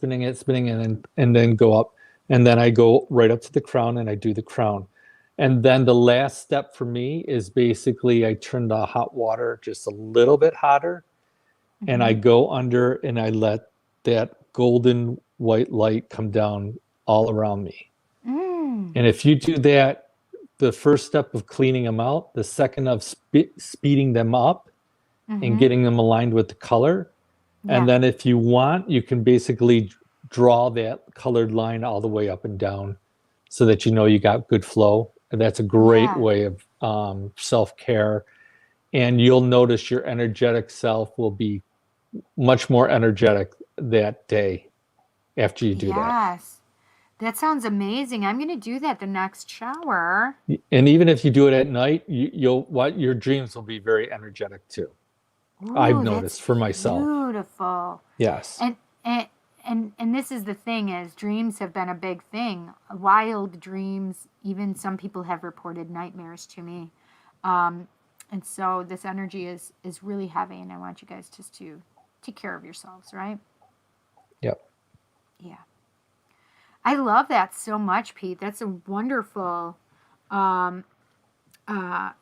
and then go up. And then I go right up to the crown and I do the crown. And then the last step for me is basically I turn the hot water just a little bit hotter, and I go under and I let that golden white light come down all around me. And if you do that, the first step of cleaning them out, the second of speeding them up and getting them aligned with the color. And then if you want, you can basically draw that colored line all the way up and down so that you know you got good flow. And that's a great way of self-care. And you'll notice your energetic self will be much more energetic that day after you do that. Yes. That sounds amazing. I'm going to do that the next shower. And even if you do it at night, your dreams will be very energetic too. Ooh, I've noticed for myself. Beautiful. Yes. And this is the thing, is dreams have been a big thing. Wild dreams. Even some people have reported nightmares to me. And so this energy is really heavy, and I want you guys just to take care of yourselves, right? Yep. Yeah. I love that so much, Pete. That's a wonderful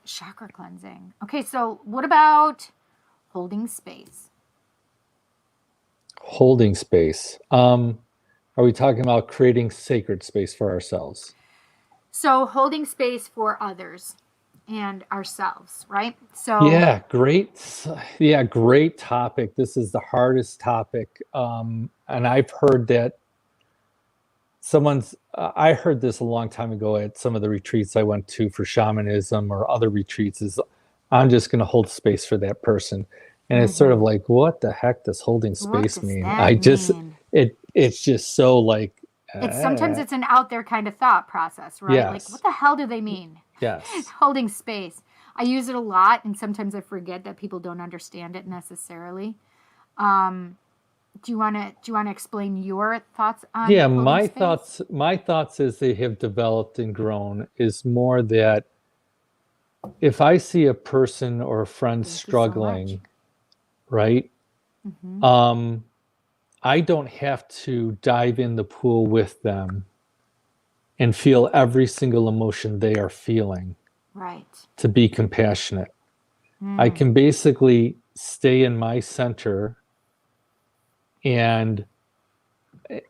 Chakra cleansing. Okay, so what about holding space? Holding space. Are we talking about creating sacred space for ourselves? So holding space for others and ourselves, right? So Yeah, great. Yeah, great topic. This is the hardest topic. And I've heard that I heard this a long time ago at some of the retreats I went to for shamanism or other retreats is I'm just going to hold space for that person. And it's sort of like, what the heck does holding what space does mean? that mean? It's just so like, Sometimes it's an out there kind of thought process, right? Like, what yes, the hell do they mean? yes. Holding space. I use it a lot, and sometimes I forget that people don't understand it necessarily. Um, do you want to explain your thoughts on Yeah, holding space? my thoughts as they have developed and grown is more that if I see a person or a friend Thank you so much. struggling, right? Mm-hmm. Um, I don't have to dive in the pool with them and feel every single emotion they are feeling Right. to be compassionate. I Mm. can basically stay in my center and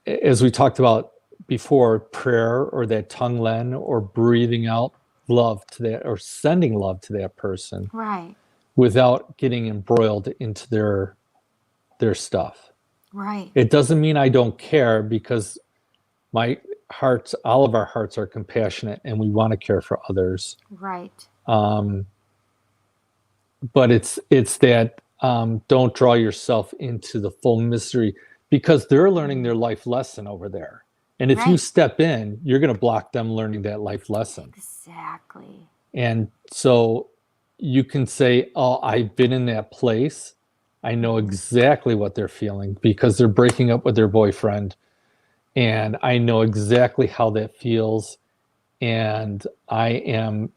as we talked about before, prayer or that tongue len or breathing out love to that or sending love to that person Right. without getting embroiled into their stuff. Right. It doesn't mean I don't care because my hearts, all of our hearts are compassionate and we want to care for others. Right. Um, but it's that don't draw yourself into the full misery because they're learning their life lesson over there. And if you Right. step in, you're going to block them learning that life lesson. Exactly. And so you can say, oh, I've been in that place. I know exactly what they're feeling because they're breaking up with their boyfriend. And I know exactly how that feels. And I am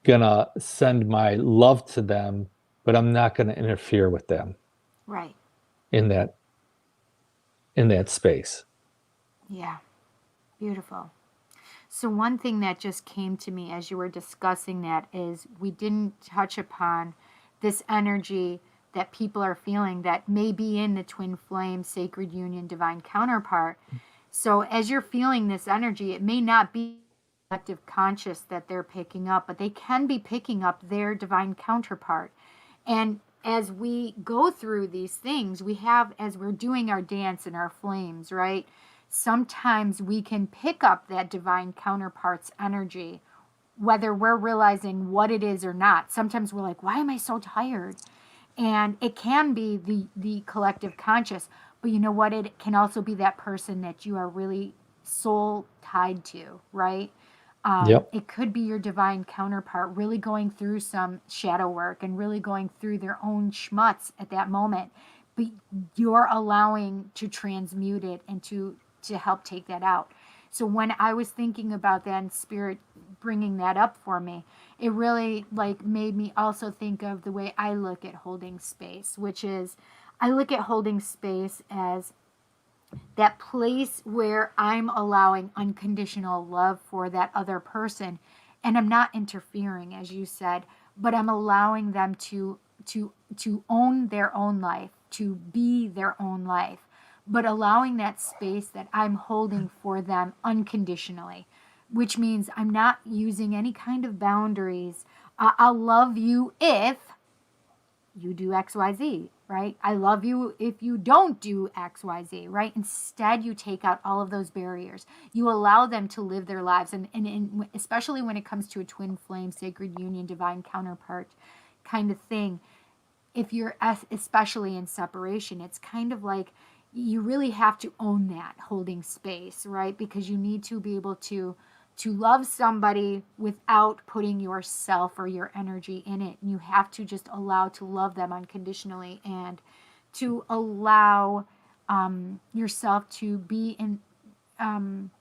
going to send my love to them, but I'm not going to interfere with them Right. in that space. Yeah. Beautiful. So one thing that just came to me as you were discussing that is we didn't touch upon this energy that people are feeling that may be in the twin flame, sacred union, divine counterpart. So as you're feeling this energy, it may not be collective conscious that they're picking up, but they can be picking up their divine counterpart. And as we go through these things, we have, as we're doing our dance and our flames, right? Sometimes we can pick up that divine counterpart's energy, whether we're realizing what it is or not. Sometimes we're like, why am I so tired? And it can be the collective conscious, but you know what? It can also be that person that you are really soul tied to, right? Yep. It could be your divine counterpart really going through some shadow work and really going through their own schmutz at that moment, but you're allowing to transmute it and to help take that out. So when I was thinking about that and spirit bringing that up for me, it really like made me also think of the way I look at holding space, which is I look at holding space as that place where I'm allowing unconditional love for that other person, and I'm not interfering, as you said, but I'm allowing them to own their own life, to be their own life, but allowing that space that I'm holding for them unconditionally, which means I'm not using any kind of boundaries. I'll love you if you do XYZ, right? I love you if you don't do XYZ, right? Instead, you take out all of those barriers. You allow them to live their lives. And especially when it comes to a twin flame, sacred union, divine counterpart kind of thing, if you're especially in separation, it's kind of like you really have to own that holding space, right? Because you need to be able to love somebody without putting yourself or your energy in it. And you have to just allow to love them unconditionally and to allow yourself to be in um,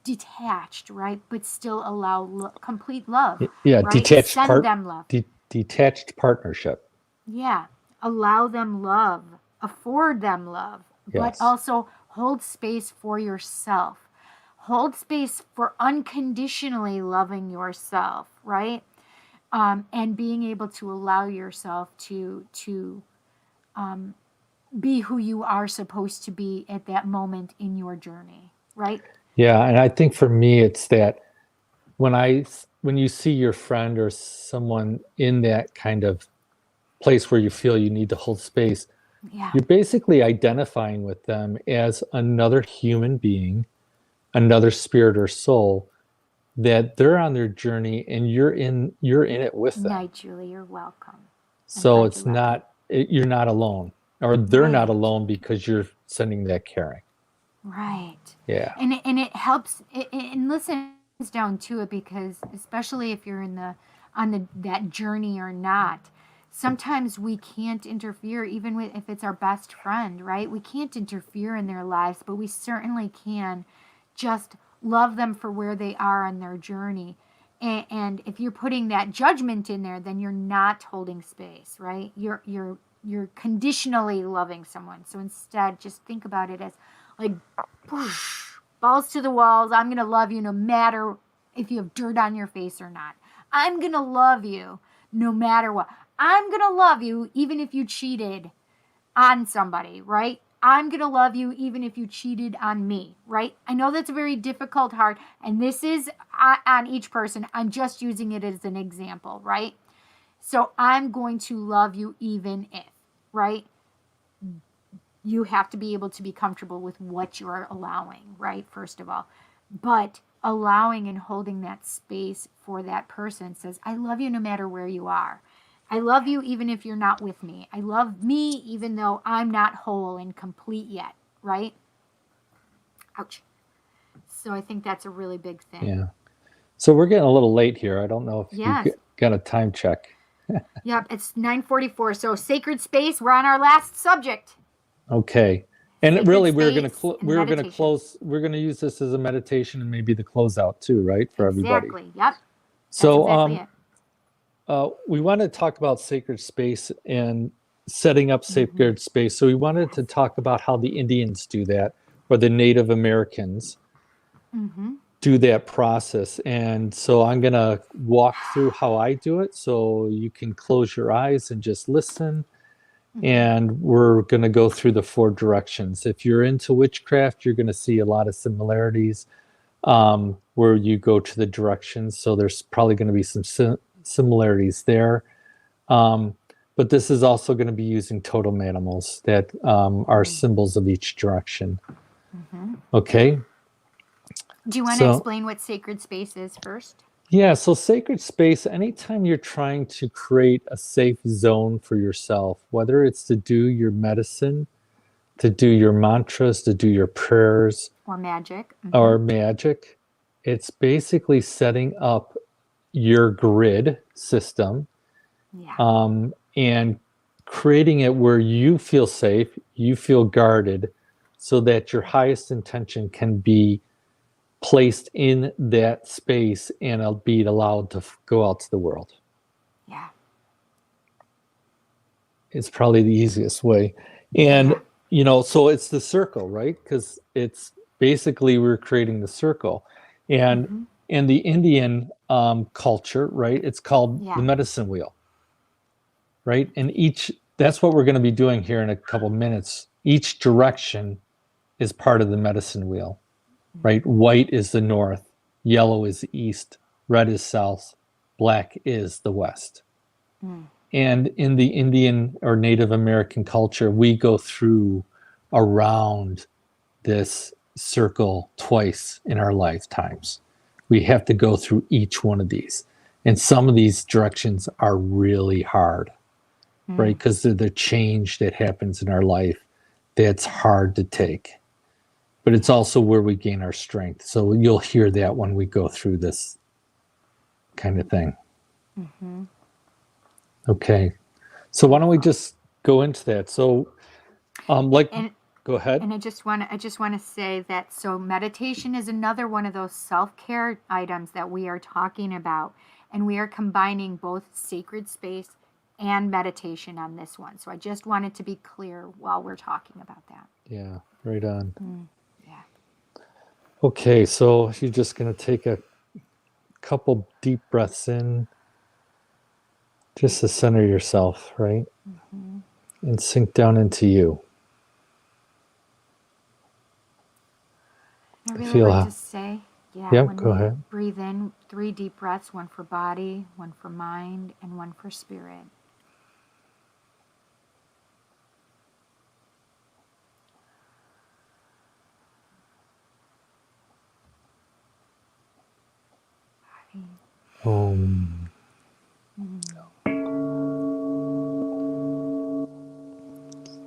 detached, right? But still allow complete love, Yeah, right? Send them love. detached partnership. Yeah. Allow them love, afford them love, but Yes. also hold space for yourself. hold space for unconditionally loving yourself, right? And being able to allow yourself to be who you are supposed to be at that moment in your journey, right? Yeah, and I think for me, it's that when you see your friend or someone in that kind of place where you feel you need to hold space, Yeah. you're basically identifying with them as another human being, another spirit or soul, that they're on their journey and you're in it with them. Night, Julie, you're welcome. I'm So glad it's you left you're not alone, or they're not Right. alone because you're sending that caring. Right. Yeah. And it helps and listens down to it, because especially if you're on that journey or not, sometimes we can't interfere, even with if it's our best friend, right? We can't interfere in their lives, but we certainly can just love them for where they are on their journey. And if you're putting that judgment in there, then you're not holding space, right? You're conditionally loving someone. So instead, just think about it as like, whoosh, balls to the walls. I'm going to love you no matter if you have dirt on your face or not. I'm going to love you no matter what. I'm going to love you even if you cheated on somebody, right? I'm going to love you even if you cheated on me, right? I know that's very difficult, hard, and this is on each person. I'm just using it as an example, right? So I'm going to love you even if, right? You have to be able to be comfortable with what you're allowing, right? First of all. But allowing and holding that space for that person says, I love you no matter where you are. I love you even if you're not with me. I love me even though I'm not whole and complete yet, right? Ouch. So I think that's a really big thing. Yeah. So we're getting a little late here. I don't know if you Yes. got a time check. Yep, it's 9:44. So sacred space, we're on our last subject. Okay. And Sacred really, we're space and gonna meditation. close. We're gonna use this as a meditation and maybe the closeout too, right, for everybody. Exactly. Yep. So, That's exactly it. we want to talk about sacred space and setting up sacred space. So we wanted to talk about how the Indians do that, or the Native Americans do that process. And so I'm going to walk through how I do it, so you can close your eyes and just listen. And we're going to go through the 4 directions. If you're into witchcraft, you're going to see a lot of similarities where you go to the directions. So there's probably going to be some similarities there. But this is also going to be using totem animals that are symbols of each direction. Okay. Do you want to So, explain what sacred space is first? yeah, so sacred space, anytime you're trying to create a safe zone for yourself, whether it's to do your medicine, to do your mantras, to do your prayers, Or magic? or magic, it's basically setting up your grid system Yeah. and creating it where you feel safe, you feel guarded, so that your highest intention can be placed in that space and be allowed to go out to the world. Yeah. It's probably the easiest way. And, so it's the circle, right? Because it's basically we're creating the circle. And in the Indian culture, right, it's called the medicine wheel, right? And that's what we're going to be doing here in a couple minutes. Each direction is part of the medicine wheel, right? White is the north, yellow is the east, red is south, black is the west. And in the Indian or Native American culture, we go through around this circle twice in our lifetimes. We have to go through each one of these. And some of these directions are really hard, right? Because they're the change that happens in our life that's hard to take. But it's also where we gain our strength. So you'll hear that when we go through this kind of thing. Okay. So why don't we just go into that? So, go ahead. And I just want to say that so meditation is another one of those self-care items that we are talking about, and we are combining both sacred space and meditation on this one. So I just wanted to be clear while we're talking about that. Yeah, right on. Okay, so you're just going to take a couple deep breaths in just to center yourself, right? And sink down into you. I really Feel like how- to say, Yeah, when go we ahead. breathe in, 3 deep breaths, one for body, one for mind, and one for spirit. Om.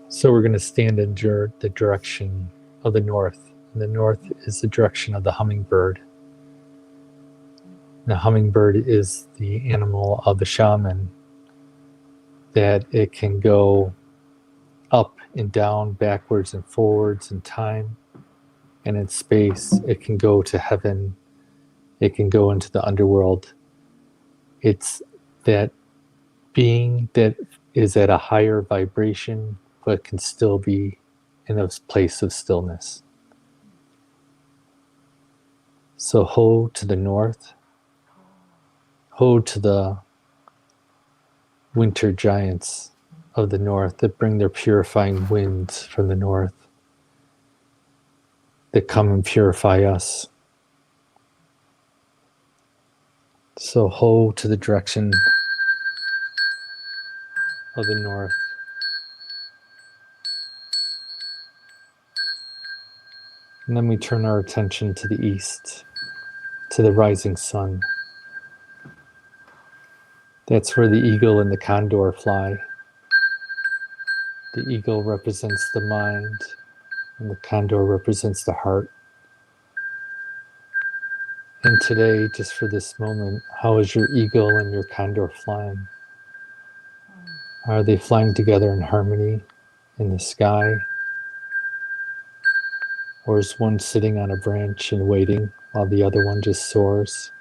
So we're going to stand in the direction of the north. And the north is the direction of the hummingbird. The hummingbird is the animal of the shaman, that it can go up and down, backwards and forwards in time and in space. It can go to heaven. It can go into the underworld. It's that being that is at a higher vibration, but can still be in a place of stillness. So ho to the north, ho to the winter giants of the north that bring their purifying winds from the north, that come and purify us. So ho to the direction of the north. And then we turn our attention to the east, to the rising sun. That's where the eagle and the condor fly. The eagle represents the mind, and the condor represents the heart. And today, just for this moment, how is your eagle and your condor flying? Are they flying together in harmony in the sky? Or is one sitting on a branch and waiting while the other one just soars?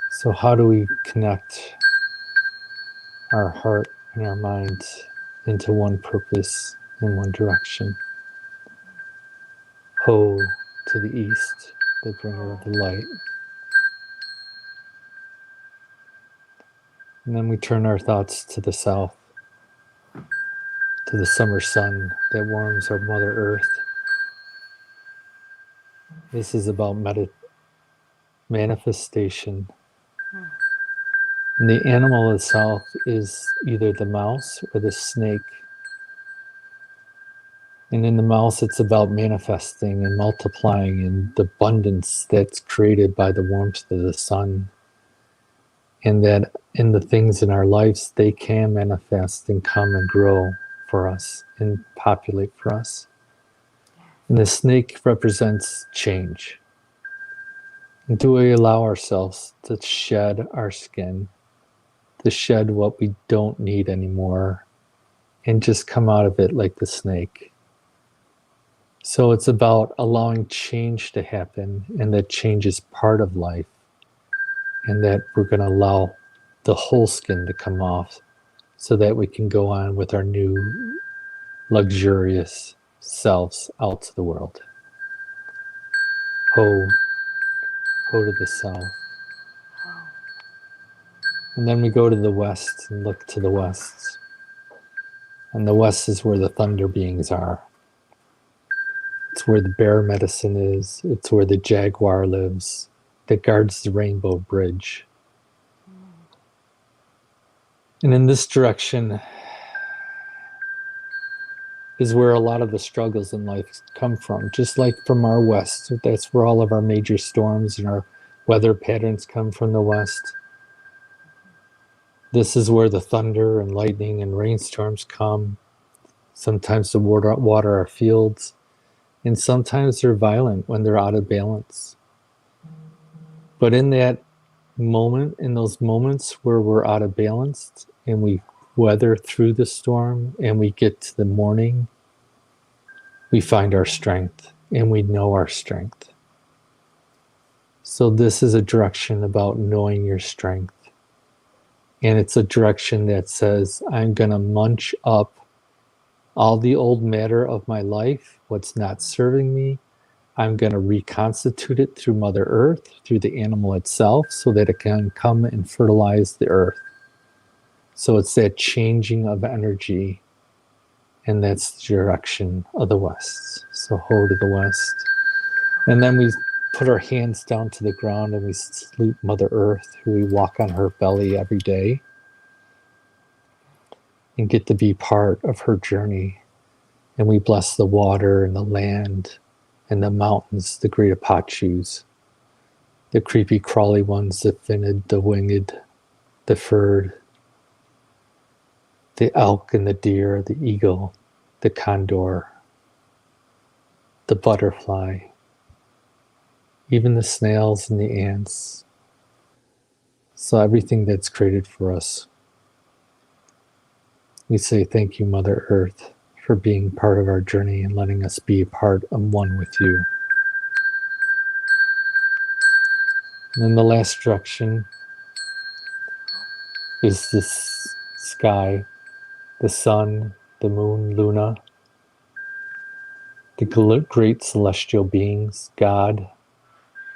So how do we connect our heart and our mind into one purpose in one direction? Ho to the east, the bringer of the light. And then we turn our thoughts to the south, to the summer sun that warms our Mother Earth. This is about manifestation. And the animal of the south is either the mouse or the snake. And in the mouse, it's about manifesting and multiplying and the abundance that's created by the warmth of the sun. And that in the things in our lives, they can manifest and come and grow for us and populate for us. And the snake represents change. And do we allow ourselves to shed our skin, to shed what we don't need anymore, and just come out of it like the snake? So it's about allowing change to happen, and that change is part of life, and that we're going to allow the whole skin to come off so that we can go on with our new luxurious selves out to the world. Ho to the south. And then we go to the west and look to the west. And the west is where the thunder beings are. It's where the bear medicine is. It's where the jaguar lives that guards the rainbow bridge. And in this direction is where a lot of the struggles in life come from. Just like from our west, that's where all of our major storms and our weather patterns come from the west. This is where the thunder and lightning and rainstorms come. Sometimes to water our fields, and sometimes they're violent when they're out of balance. But in that moment, in those moments where we're out of balance and we weather through the storm and we get to the morning, we find our strength and we know our strength. So this is a direction about knowing your strength. And it's a direction that says, I'm going to munch up All the old matter of my life, what's not serving me, I'm going to reconstitute it through Mother Earth, through the animal itself, so that it can come and fertilize the earth. So it's that changing of energy, and that's the direction of the West. So ho to the West. And then we put our hands down to the ground and we salute Mother Earth, who we walk on her belly every day and get to be part of her journey. And we bless the water and the land and the mountains, the great Apachus, the creepy crawly ones, the finned, the winged, the furred, the elk and the deer, the eagle, the condor, the butterfly, even the snails and the ants. So everything that's created for us. We say thank you, Mother Earth, for being part of our journey and letting us be a part of one with you. And then the last direction is this sky, the sun, the moon, Luna, the great celestial beings, God,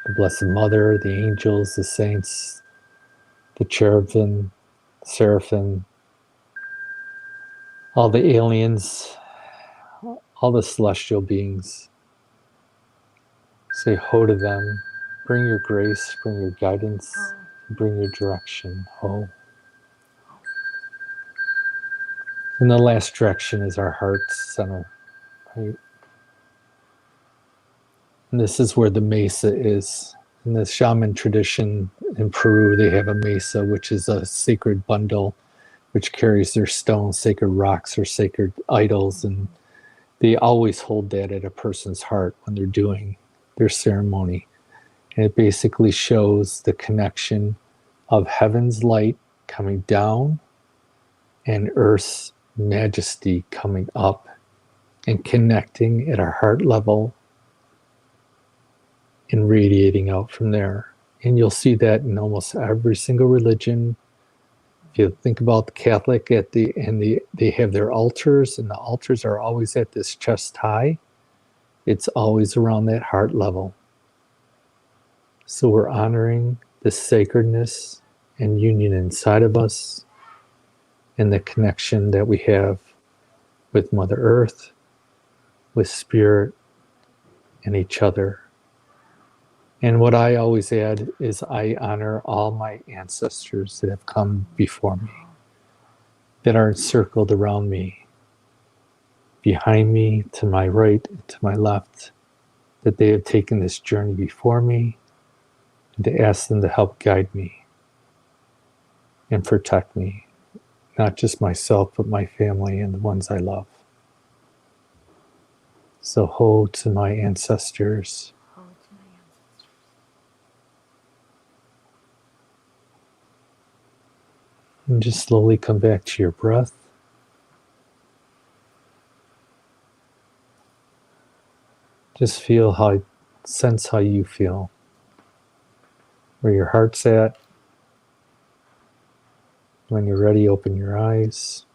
the Blessed Mother, the angels, the saints, the cherubim, seraphim, all the aliens, all the celestial beings. Say ho to them. Bring your grace, bring your guidance, bring your direction. Ho. And the last direction is our heart center, right? And this is where the mesa is. In the shaman tradition in Peru, they have a mesa, which is a sacred bundle, which carries their stones, sacred rocks, or sacred idols. And they always hold that at a person's heart when they're doing their ceremony. And it basically shows the connection of heaven's light coming down and earth's majesty coming up and connecting at our heart level and radiating out from there. And you'll see that in almost every single religion. If you think about the Catholic, they have their altars, and the altars are always at this chest high. It's always around that heart level. So we're honoring the sacredness and union inside of us and the connection that we have with Mother Earth, with Spirit, and each other. And what I always add is I honor all my ancestors that have come before me, that are encircled around me, behind me, to my right, and to my left, that they have taken this journey before me, and to ask them to help guide me and protect me, not just myself, but my family and the ones I love. So ho to my ancestors. And just slowly come back to your breath. Just sense how you feel. Where your heart's at. When you're ready, open your eyes.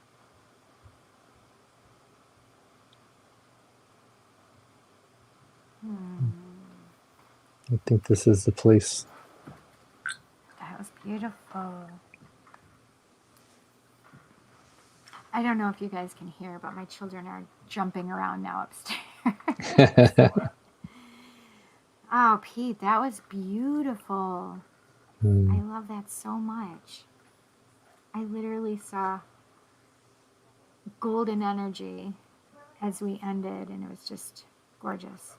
I think this is the place. That was beautiful. I don't know if you guys can hear, but my children are jumping around now upstairs. Oh, Pete, that was beautiful. I love that so much. I literally saw golden energy as we ended, and it was just gorgeous.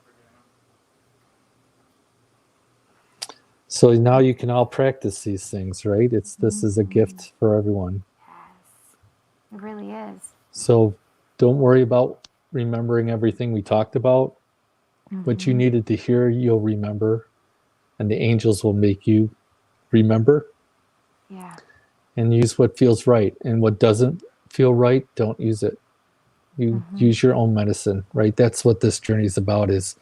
So now you can all practice these things, right? This is a gift for everyone. Yes, it really is. So don't worry about remembering everything we talked about. What you needed to hear, you'll remember. And the angels will make you remember. Yeah. And use what feels right. And what doesn't feel right, don't use it. You use your own medicine, right? That's what this journey is about, is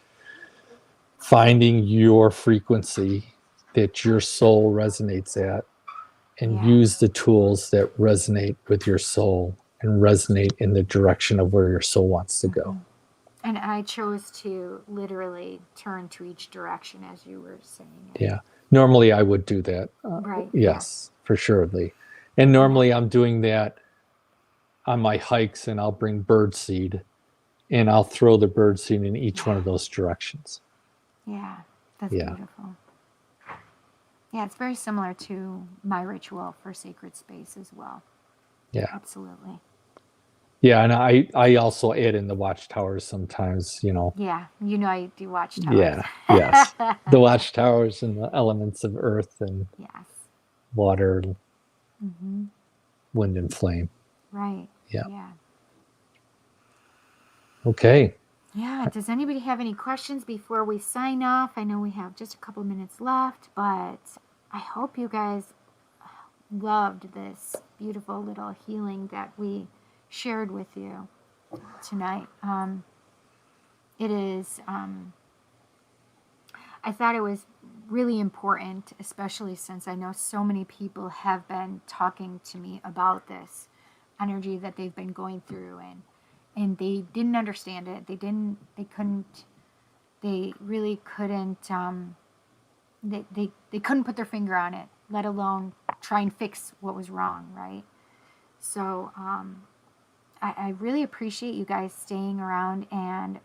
finding your frequency that your soul resonates at, and use the tools that resonate with your soul and resonate in the direction of where your soul wants to go. And I chose to literally turn to each direction as you were saying it. Yeah. Normally I would do that. Right. Yes, for surely. And normally I'm doing that on my hikes, and I'll bring bird seed and I'll throw the bird seed in each one of those directions. Yeah, that's Yeah. beautiful. Yeah, it's very similar to my ritual for sacred space as well. Yeah. Absolutely. Yeah, and I also add in the watchtowers sometimes, Yeah, I do watchtowers. Yeah, yes. The watchtowers and the elements of earth and Yes. water, Mm-hmm. wind and flame. Right. Yeah. Yeah. Okay. Yeah. Does anybody have any questions before we sign off? I know we have just a couple minutes left, but I hope you guys loved this beautiful little healing that we shared with you tonight. It is, I thought it was really important, especially since I know so many people have been talking to me about this energy that they've been going through, and they didn't understand it. They really couldn't, they couldn't put their finger on it, let alone try and fix what was wrong, right? So, I really appreciate you guys staying around and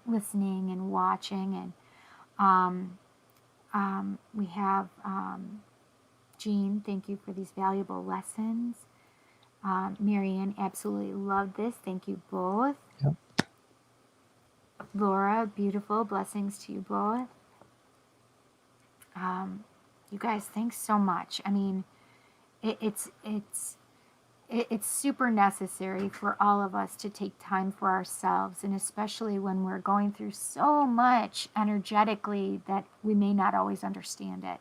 listening and watching. And we have Jean, thank you for these valuable lessons. Marianne absolutely loved this. Thank you both. Yep. Laura, beautiful. Blessings to you both. You guys, thanks so much. I mean, it's super necessary for all of us to take time for ourselves, and especially when we're going through so much energetically that we may not always understand it.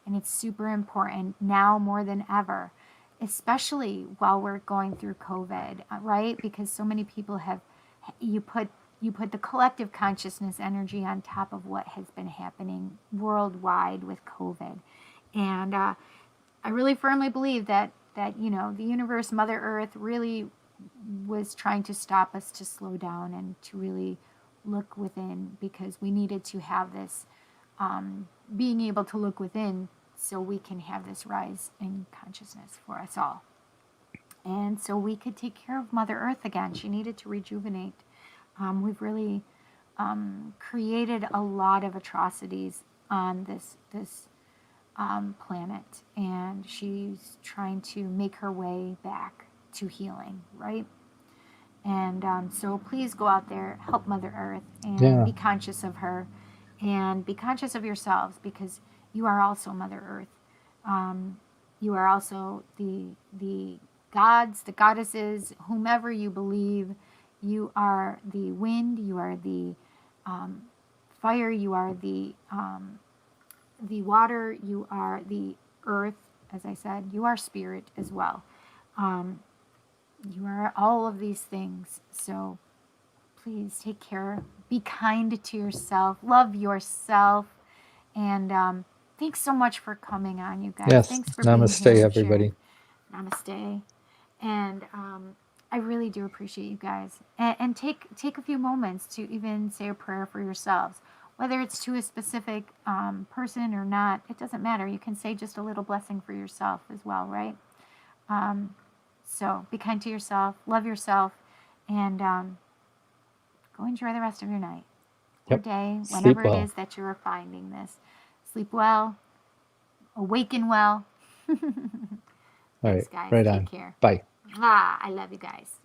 And it's super important now more than ever, especially while we're going through COVID, right? Because so many people you put the collective consciousness energy on top of what has been happening worldwide with COVID. And I really firmly believe that the universe, Mother Earth, really was trying to stop us to slow down and to really look within, because we needed to have this being able to look within so we can have this rise in consciousness for us all. And so we could take care of Mother Earth again. She needed to rejuvenate. We've really created a lot of atrocities on this planet, and she's trying to make her way back to healing, right? And so please go out there, help Mother Earth, and be conscious of her, and be conscious of yourselves, because you are also Mother Earth. You are also the gods, the goddesses, whomever you believe. You are the wind, you are the fire, you are the water, you are the earth, as I said, you are spirit as well. You are all of these things. So please take care, be kind to yourself, love yourself, and thanks so much for coming on, you guys. Yes. Thanks for Namaste, being here. everybody. Namaste. And I really do appreciate you guys. And take a few moments to even say a prayer for yourselves. Whether it's to a specific person or not, it doesn't matter. You can say just a little blessing for yourself as well, right? So be kind to yourself, love yourself, and go enjoy the rest of your night or day, whenever it is that you're finding this. Sleep well, awaken well. Thanks, guys. Right Take on. care. Bye. I love you guys.